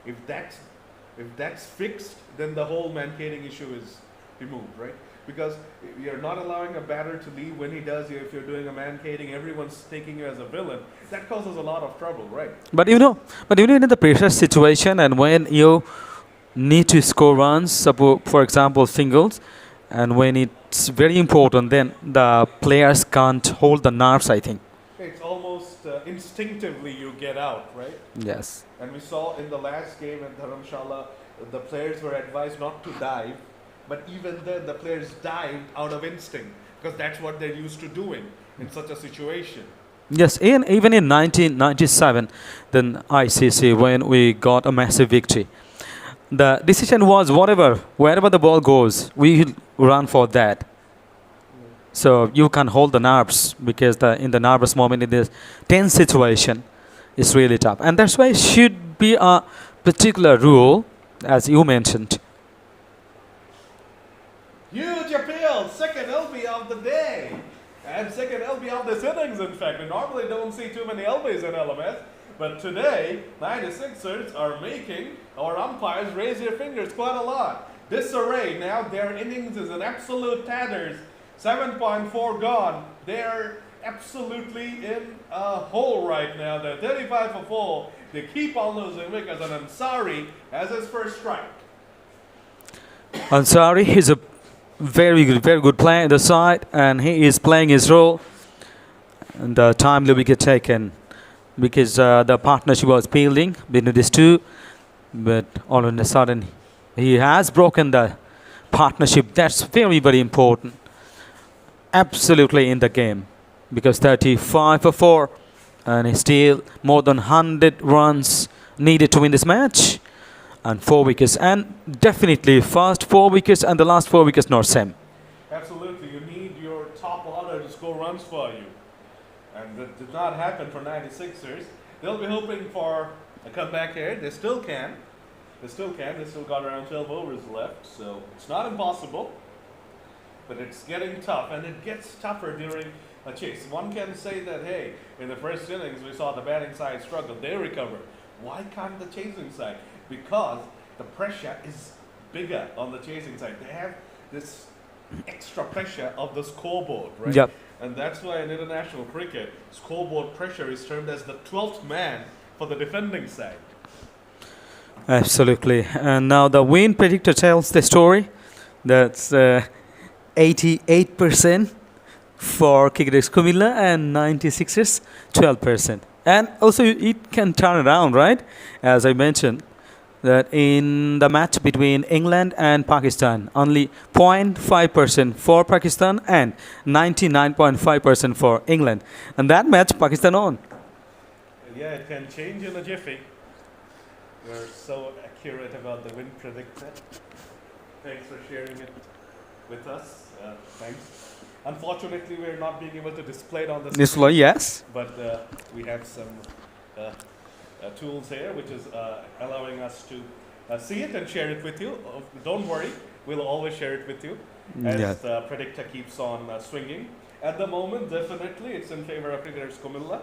If that's fixed, then the whole man-cating issue is removed, right? Because you're not allowing a batter to leave. When he does, if you're doing a man-cating, everyone's taking you as a villain. That causes a lot of trouble, right? But in the pressure situation and when you need to score runs, suppose for example singles, and when it's very important, then the players can't hold the nerves, I think. It's almost instinctively you get out, right? Yes. And we saw in the last game at Dharamshala, the players were advised not to dive, but even then the players dived out of instinct because that's what they're used to doing in such a situation. Yes, even in 1997, then ICC, when we got a massive victory, the decision was wherever the ball goes, we will run for that. So you can hold the nerves because in the nervous moment, in this tense situation, it's really tough. And that's why it should be a particular rule, as you mentioned. Huge appeal, second LB of the day. And second LB of this innings, in fact. We normally don't see too many LBs in LMS. But today, 96ers are making our umpires raise their fingers quite a lot. Disarray now, their innings is in absolute tatters. 7.4 gone. They're absolutely in a hole right now. They're 35 for 4. They keep on losing wickets, and Ansari has his first strike. Ansari is a very good player in the side, and he is playing his role. And the timely wicket taken because the partnership was building between these two, but all of a sudden he has broken the partnership. That's very important. Absolutely in the game because 35 for 4 and he's still more than 100 runs needed to win this match and 4 wickets, and definitely first 4 wickets and the last 4 wickets not same. Absolutely, you need your top order to score runs for you, and that did not happen for 96ers. They'll be hoping for a comeback here. They still can. They still got around 12 overs left, so it's not impossible. But it's getting tough, and it gets tougher during a chase. One can say that, hey, in the first innings we saw the batting side struggle. They recovered. Why can't the chasing side? Because the pressure is bigger on the chasing side. They have this extra pressure of the scoreboard, right? Yep. And that's why in international cricket, scoreboard pressure is termed as the 12th man for the defending side. Absolutely. And now the win predictor tells the story. That's 88% for Cricketers Comilla and 96ers 12%. And also it can turn around, right? As I mentioned, that in the match between England and Pakistan, only 0.5% for Pakistan and 99.5% for England. And that match Pakistan won. Yeah, it can change in a jiffy. You're so accurate about the win predictor. Thanks for sharing it with us. Thanks. Unfortunately, we're not being able to display it on the screen. Yes. But we have some tools here, which is allowing us to see it and share it with you. Don't worry, we'll always share it with you as Yeah. the predictor keeps on swinging. At the moment, definitely it's in favor of cricketers Comilla,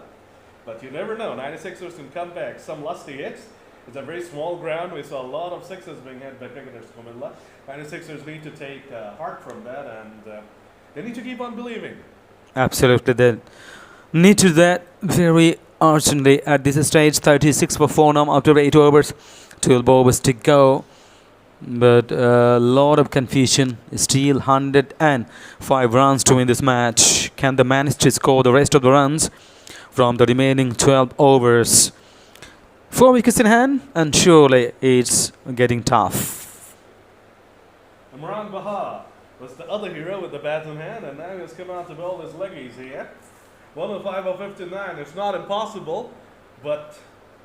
but you never know. 96ers can come back. Some lusty hits. It's a very small ground. We saw a lot of sixes being hit by cricketers Comilla. 96ers need to take heart from that, and they need to keep on believing. Absolutely, they need to do that very urgently at this stage. 36 for 4 now after 8 overs, 12 overs to go. But a lot of confusion. Still 105 runs to win this match. Can they manage to score the rest of the runs from the remaining 12 overs? 4 wickets in hand, and surely it's getting tough. Imran Bahar was the other hero with the bat in hand, and now he's come out to bowl his leggies here. 105 or 59. It's not impossible, but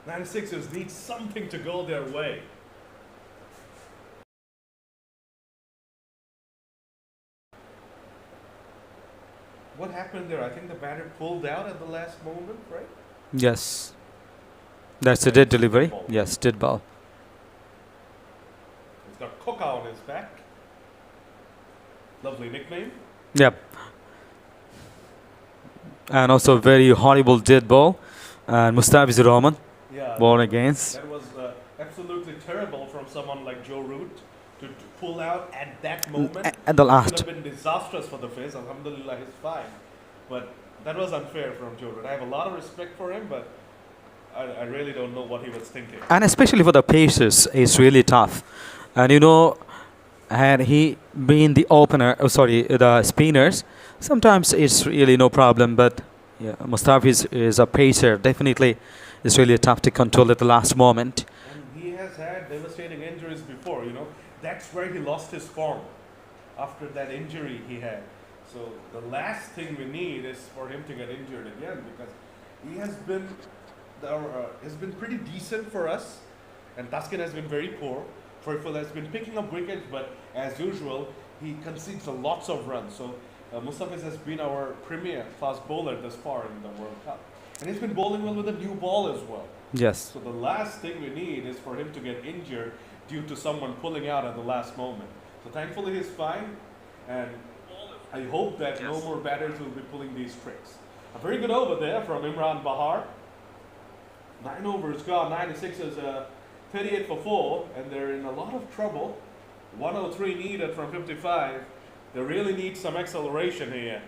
96ers need something to go their way. What happened there? I think the batter pulled out at the last moment, right? Yes. That's a dead delivery. Yes, dead ball. He's got Coca on his back. Lovely nickname. Yep. And also very horrible dead ball. And Mustafiz Rahman Yeah. ball against. That was absolutely terrible from someone like Joe Root to pull out at that moment. At the It last. could have been disastrous for the face. Alhamdulillah, he's fine. But that was unfair from Joe Root. I have a lot of respect for him, but I really don't know what he was thinking. And especially for the Pacers, it's really tough. And you know, had he been the opener, the spinners, sometimes it's really no problem. But yeah, Mustafiz is a pacer. Definitely, it's really tough to control at the last moment. And he has had devastating injuries before, you know. That's where he lost his form, after that injury he had. So the last thing we need is for him to get injured again, because he has been pretty decent for us, and Taskin has been very poor. Fairfield has been picking up wickets, but as usual, he concedes lots of runs. So Mustafiz has been our premier fast bowler thus far in the World Cup. And he's been bowling well with a new ball as well. Yes. So the last thing we need is for him to get injured due to someone pulling out at the last moment. So thankfully he's fine, and I hope that no more batters will be pulling these tricks. A very good over there from Imran Bahar. 9 overs gone, 96ers 38 for 4, and they're in a lot of trouble. 103 needed from 55. They really need some acceleration here.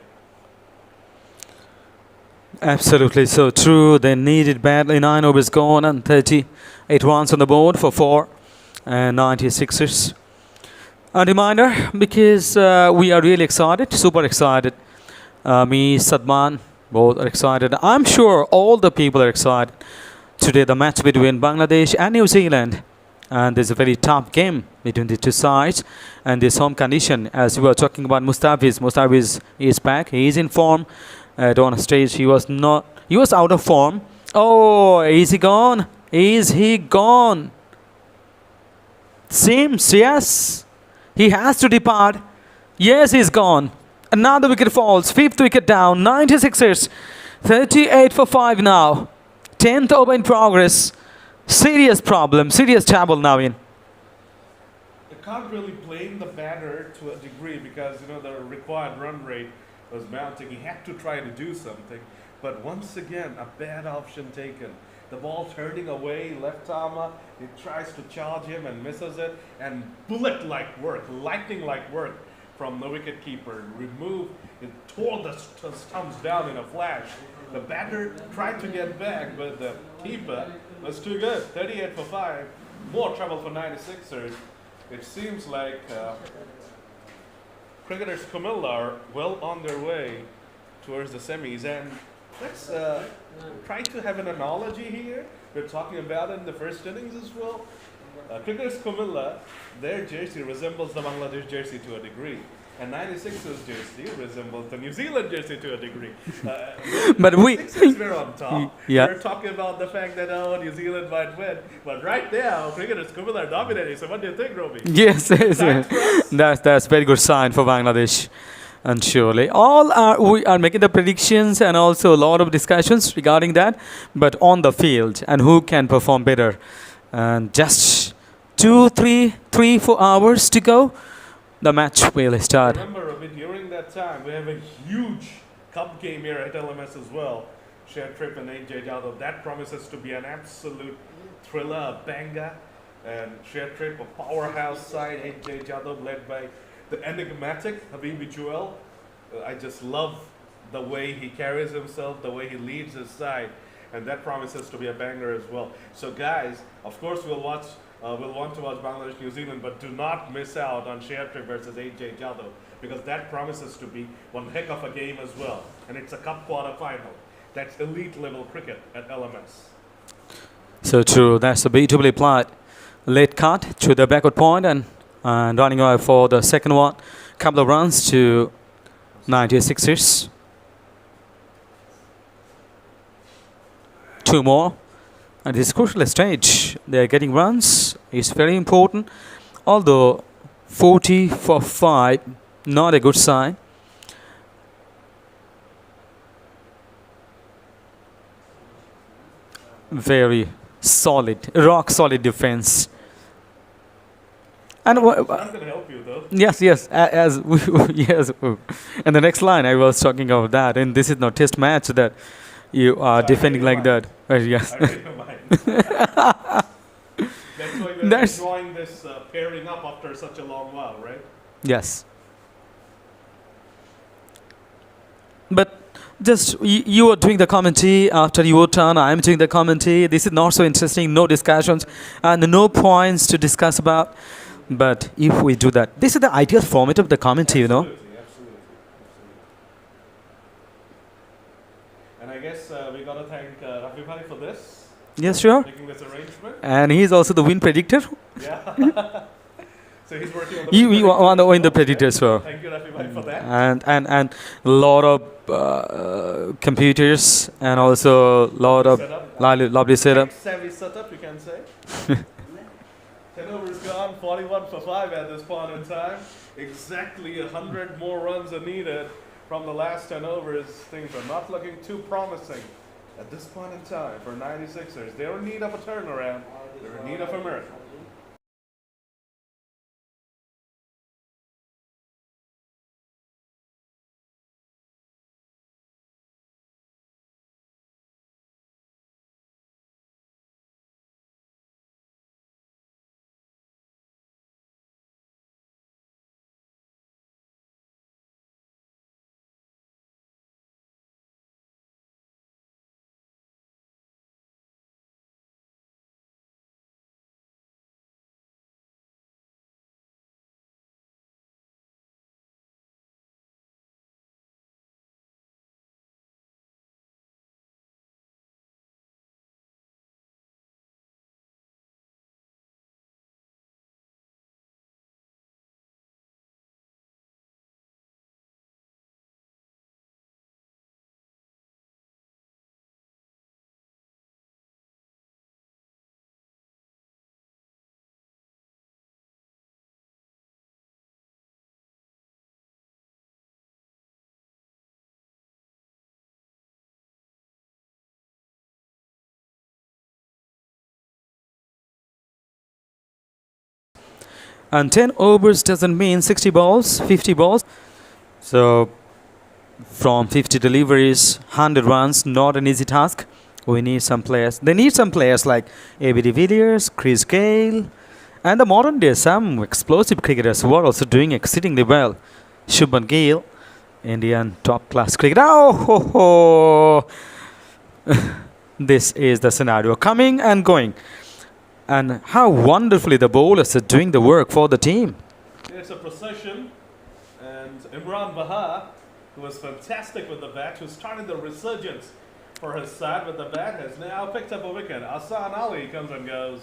Absolutely so true. They need it badly. 9 overs gone and 38 runs on the board for 4 and 96ers. A reminder, because we are really excited, super excited. Me, Sadman, both are excited. I'm sure all the people are excited. Today the match between Bangladesh and New Zealand. And there's a very tough game between the two sides. And this home condition, as we were talking about Mustafiz. Mustafiz is back. He is in form. On stage, he was out of form. Oh, is he gone? Is he gone? Seems, yes. He has to depart. Yes, he's gone. Another wicket falls. 5th wicket down. 96ers. 38 for 5 now. 10th over in progress. Serious problem. Serious trouble now in. You can't really blame the batter to a degree, because you know the required run rate was mounting. He had to try to do something. But once again, a bad option taken. The ball turning away, left armer, he tries to charge him and misses it. And bullet-like work, lightning-like work from the wicket-keeper. Removed, it tore the stumps down in a flash. The batter tried to get back, but the keeper was too good. 38 for 5. More trouble for 96ers. It seems like cricketers Comilla are well on their way towards the semis. And let's try to have an analogy here. We're talking about it in the first innings as well. Cricketers Comilla, their jersey resembles the Bangladesh jersey to a degree. And 96ers jersey resembles the New Zealand jersey to a degree. But we... We're on top. Yeah. We're talking about the fact that, New Zealand might win. But right now, cricketers Comilla are dominating. So what do you think, Robbie? Yes, that's very good sign for Bangladesh. And surely we are making the predictions and also a lot of discussions regarding that, but on the field and who can perform better. And just 4 hours to go. The match will start. Remember, during that time, we have a huge cup game here at LMS as well. Shared trip and AJ Jadhav. That promises to be an absolute thriller, a banger. And shared trip, a powerhouse side. AJ Jadhav led by the enigmatic Habibi Joel. I just love the way he carries himself, the way he leads his side. And that promises to be a banger as well. So guys, of course we'll want to watch Bangladesh, New Zealand, but do not miss out on Shared Trip versus AJ Jadhav, because that promises to be one heck of a game as well. And it's a cup quarter final. That's elite level cricket at LMS. So true, that's a beautifully applied late cut to the backward point and running away for the second one. Couple of runs to 96ers. 2 more. At this crucial stage, they are getting runs. It's very important. Although 40 for 5, not a good sign. Very solid, rock solid defense. And I'm going to help you though. yes, yes, as yes. And the next line, I was talking about that. And this is not test match that you are defending like that. Yes. I read your mind. That's why we're enjoying this pairing up after such a long while, right? Yes. But just you are doing the commentary after your turn. I am doing the commentary. This is not so interesting. No discussions and no points to discuss about. But if we do that, this is the ideal format of the commentary, you know. Absolutely. And I guess we got to thank Rafi Bhai for this. Yes, sure. Making this arrangement. And he is also the win predictor. Yeah. So he's working on the You want to win the predictor as well. Thank you, Rafi Bhai, for that. And a lot of computers and also a lot of lovely setup. Savvy setup, you can say. 10 overs gone, 41 for 5 at this point in time. Exactly 100 more runs are needed from the last 10 overs. Things are not looking too promising at this point in time for 96ers. They're in need of a turnaround. They're in need of a miracle. And 10 overs doesn't mean 60 balls, 50 balls. So from 50 deliveries, 100 runs, not an easy task. We need some players. They need some players like A.B. de Villiers, Chris Gale, and the modern day some explosive cricketers who are also doing exceedingly well. Shubman Gill, Indian top class cricketer. Oh, ho, ho. This is the scenario coming and going. And how wonderfully the bowlers are doing the work for the team. It's a procession, and Imran Bahar, who was fantastic with the bat, who started the resurgence for his side with the bat, has now picked up a wicket. Asan Ali comes and goes.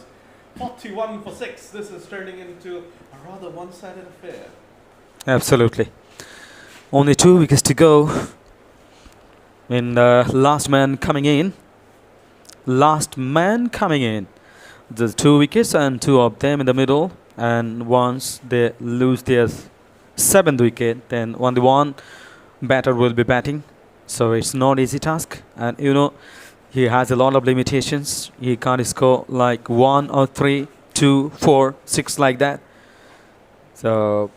41 for 6. This is turning into a rather one-sided affair. Absolutely. Only 2 wickets to go. In the last man coming in. Last man coming in. There's 2 wickets and 2 of them in the middle. And once they lose their 7th wicket, then only one batter will be batting. So it's not easy task. And you know, he has a lot of limitations. He can't score like 1 or 3, 2 2, 4, 6 like that. So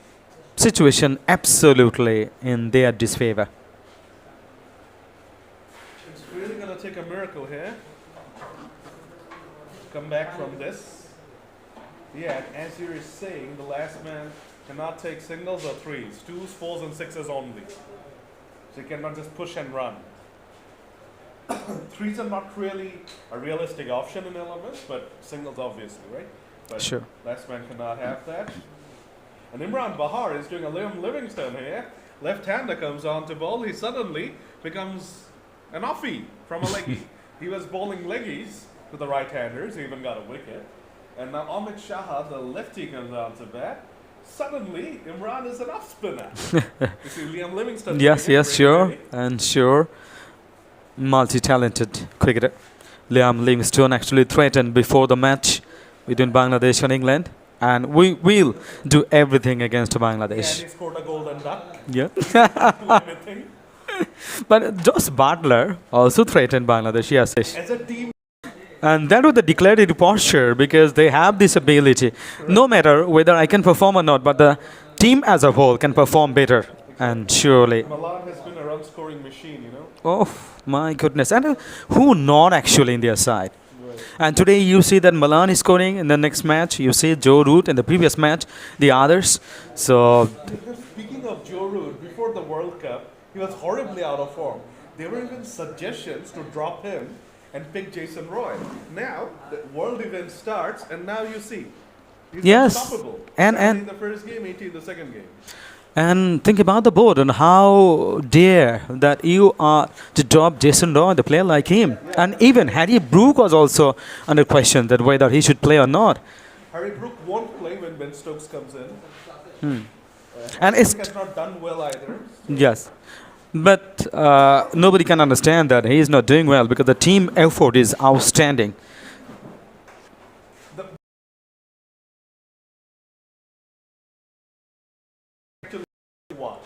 situation absolutely in their disfavor. It's really going to take a miracle here to come back from this. Yeah, as you were saying, the last man cannot take singles or threes, twos, fours, and sixes only. So you cannot just push and run. Threes are not really a realistic option in elements, but singles obviously, right? But Sure. last man cannot have that. And Imran Bahar is doing a Liam Livingstone here. Left-hander comes on to bowl. He suddenly becomes an offie from a leggy. He was bowling leggies to the right-handers. He even got a wicket. And now Amit Shah, the lefty, comes on to bat. Suddenly, Imran is an off-spinner. You see Liam Livingstone. Yes, sure. And sure. Multi-talented cricketer. Liam Livingstone actually threatened before the match between Bangladesh and England. And we will do everything against And Bangladesh. he scored a golden duck. Yeah. Do anything. But Josh Butler also threatened Bangladesh, yes. As a team, And that was the declarative posture because they have this ability. No matter whether I can perform or not, but the team as a whole can perform better. And surely. Malan has been a run-scoring machine, you know. Oh, my goodness. And who not actually in their side? Right. And today you see that Malan is scoring in the next match. You see Joe Root in the previous match, the others. So, Speaking of Joe Root, before the World Cup, he was horribly out of form. There were even suggestions to drop him and pick Jason Roy. Now, the world event starts, and now you see. He's Yes. unstoppable. And- 70 in the first game, 80 in the second game. and think about the board and how dare that you are to drop Jason Roy, the player like him. And even Harry Brook was also under question that whether he should play or not. Harry Brook won't play when Ben Stokes comes in. And it's Brook has not done well either. yes, but nobody can understand that he is not doing well because the team effort is outstanding. Walk.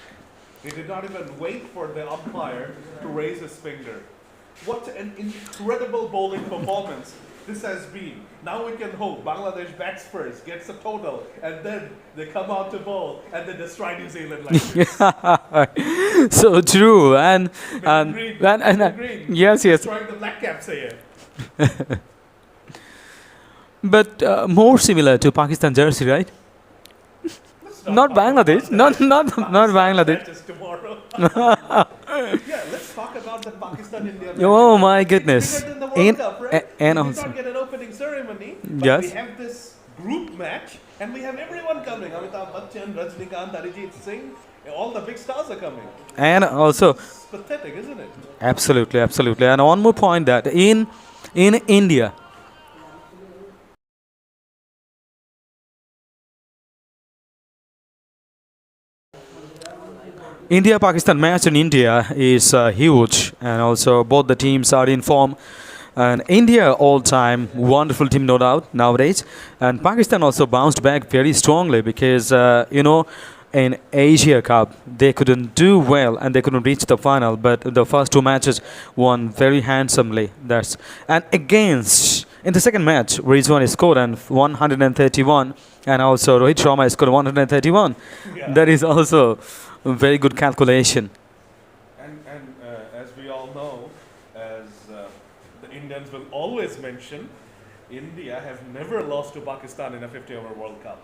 They did not even wait for the umpire to raise his finger. What an incredible bowling performance this has been. Now we can hope Bangladesh bats first, gets a total, and then they come out to bowl and they destroy New Zealand like this. So true, and Green, green. yes, Destroying the black caps here. but more similar to Pakistan jersey, right? Not Bangladesh, not Bangladesh. Matches tomorrow. Yeah, let's talk about the Pakistan-India match. Oh my goodness! Bigger than the World Cup, right? and we did also, not get an opening ceremony, but Yes. we have this group match, and we have everyone coming. Amitabh Bachchan, Rajnikant, Arijit Singh, all the big stars are coming. and also, It's pathetic, isn't it? absolutely, absolutely. And one more point that in India, India-Pakistan match in India is huge, and also both the teams are in form. And India all-time wonderful team, no doubt nowadays. And Pakistan also bounced back very strongly because in Asia Cup they couldn't do well and they couldn't reach the final. But the first two matches won very handsomely. And against in the second match, Rizwan scored and 131, and also Rohit Sharma scored 131. Yeah. That is also a very good calculation. And as we all know, as the Indians will always mention, India have never lost to Pakistan in a 50-over World Cup.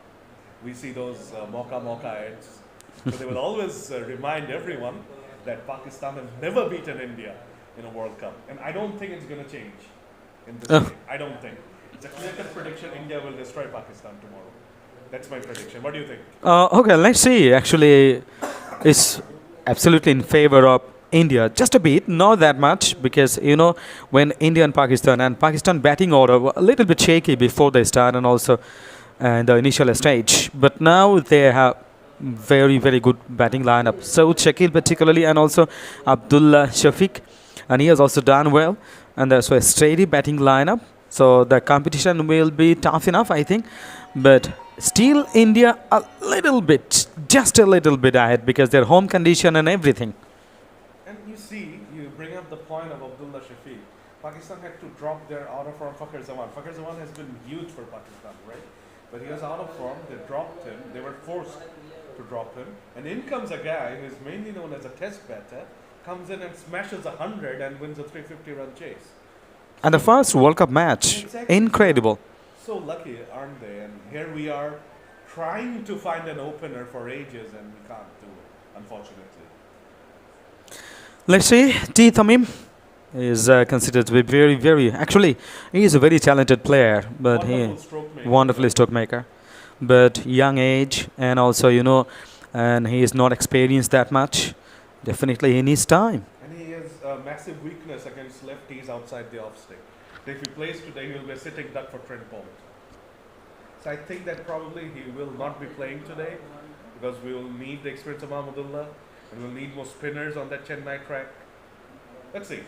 We see those mocha ads. So they will always remind everyone that Pakistan have never beaten India in a World Cup. And I don't think it's going to change in this game. I don't think. It's a clear-cut prediction India will destroy Pakistan tomorrow. That's my prediction. What do you think? Okay, let's see. Actually, it's absolutely in favor of India. Just a bit, not that much, because when India and Pakistan batting order were a little bit shaky before they start, and also in the initial stage. But now they have very, very good batting lineup. So Shakil particularly, and also Abdullah Shafiq, and he has also done well. And there's a steady batting lineup. So the competition will be tough enough, I think. But still, India a little bit, just a little bit ahead because their home condition and everything. And you see, you bring up the point of Abdullah Shafiq. Pakistan had to drop their out of form Fakhar Zaman. Fakhar Zaman has been huge for Pakistan, right? but he was out of form. They dropped him. They were forced to drop him. And in comes a guy who is mainly known as a test batter, comes in and smashes 100 and wins a 350-run chase. And the first World Cup match. Exactly. Incredible. So lucky, aren't they? And here we are trying to find an opener for ages and we can't do it, unfortunately. Let's see, T. Tamim is considered to be very, actually, he is a very talented player, but wonderfully stroke maker. But young age, and also, and he is not experienced that much. Definitely he needs time. And he has a massive weakness against lefties outside the off stick. If he plays today, he will be a sitting duck for Trent Bolt. So I think that probably he will not be playing today because we will need the experience of Mahmudullah and we'll need more spinners on that Chennai track. Let's see.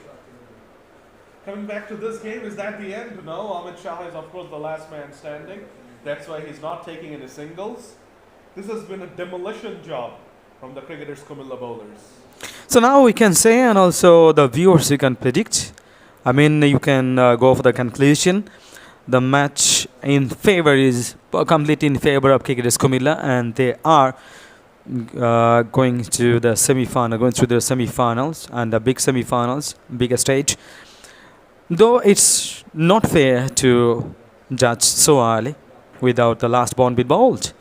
Coming back to this game, is that the end? No, Amit Shah is of course the last man standing. That's why he's not taking any singles. This has been a demolition job from the cricketers' Comilla bowlers. So now we can say, and also the viewers, you can predict. I mean, you can go for the conclusion. The match in favor is completely in favor of cricketers Comilla, and they are going to the semi-final, going through the semi-finals and the big semi-finals, bigger stage. Though it's not fair to judge so early without the last ball being bowled.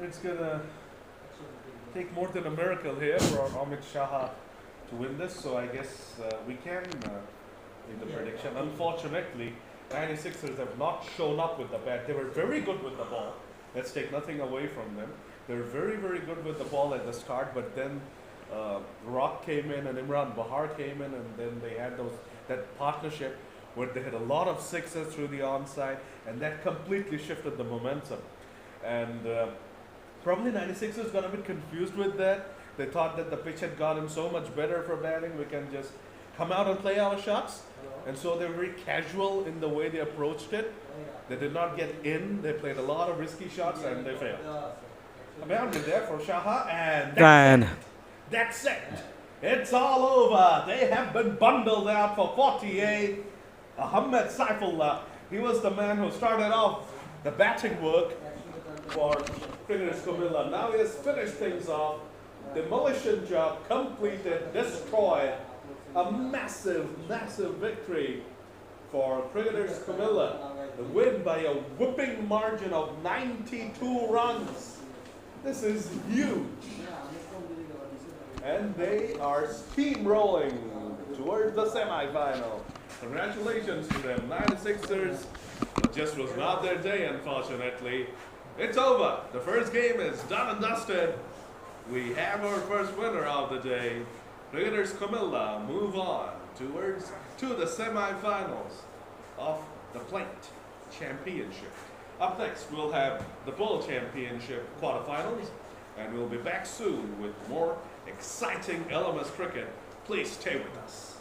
It's gonna take more than a miracle here for Amit Shah to win this, so I guess we can make the prediction. Unfortunately, 96ers have not shown up with the bat. They were very good with the ball. Let's take nothing away from them. They were very good with the ball at the start, but then Rock came in and Imran Bahar came in, and then they had that partnership where they had a lot of sixes through the onside, and that completely shifted the momentum. And probably 96ers got a bit confused with that. They thought that the pitch had gotten so much better for batting, we can just come out and play our shots. And so they were very casual in the way they approached it. They did not get in. They played a lot of risky shots and they failed. A boundary there for Shah, and that's it. It's all over. They have been bundled out for 48. Ahmed Saifullah, he was the man who started off the batting work for cricketers Comilla. Now he has finished things off. Demolition job completed, destroyed. A massive victory for cricketers Comilla. The win by a whooping margin of 92 runs. This is huge. And they are steamrolling towards the semi-final. Congratulations to them. 96ers. It just was not their day, unfortunately. It's over. The first game is done and dusted. We have our first winner of the day. Cricketers Comilla move on to the semi-finals of the Plate Championship. Up next, we'll have the Bull Championship quarterfinals, and we'll be back soon with more exciting LMS cricket. Please stay with us.